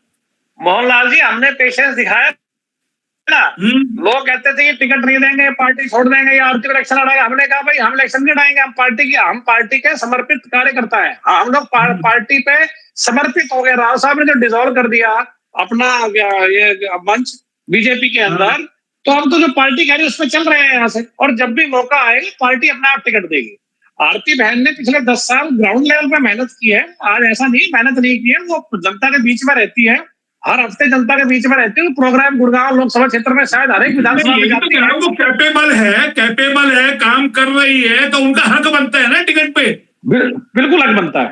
मोहनलाल जी, हमने पेशेंस दिखाया ना। लोग कहते थे कि टिकट नहीं देंगे, पार्टी छोड़ देंगे, या आरती को इलेक्शन लड़ाएगा। हमने कहा भाई हम इलेक्शन नहीं लड़ाएंगे, हम पार्टी के समर्पित कार्यकर्ता है, हम लोग पार्टी पे समर्पित हो गए। राव साहब ने जो डिसॉल्व कर दिया, अपना ये मंच बीजेपी के अंदर, तो अब तो जो पार्टी कह रही है उसमें चल रहे हैं यहाँ से, और जब भी मौका आएगा पार्टी अपने आप टिकट देगी। आरती बहन ने पिछले 10 साल ग्राउंड लेवल पे मेहनत की है, आज ऐसा नहीं मेहनत नहीं की है, वो जनता के बीच में रहती है, हर हफ्ते जनता के बीच में रहती है। प्रोग्राम गुड़गांव लोकसभा क्षेत्र में शायद हर एक विधानसभा में जाती है। वो कैपेबल है, काम कर रही है, तो उनका हक बनता है ना टिकट पे। बिल्कुल हक बनता है।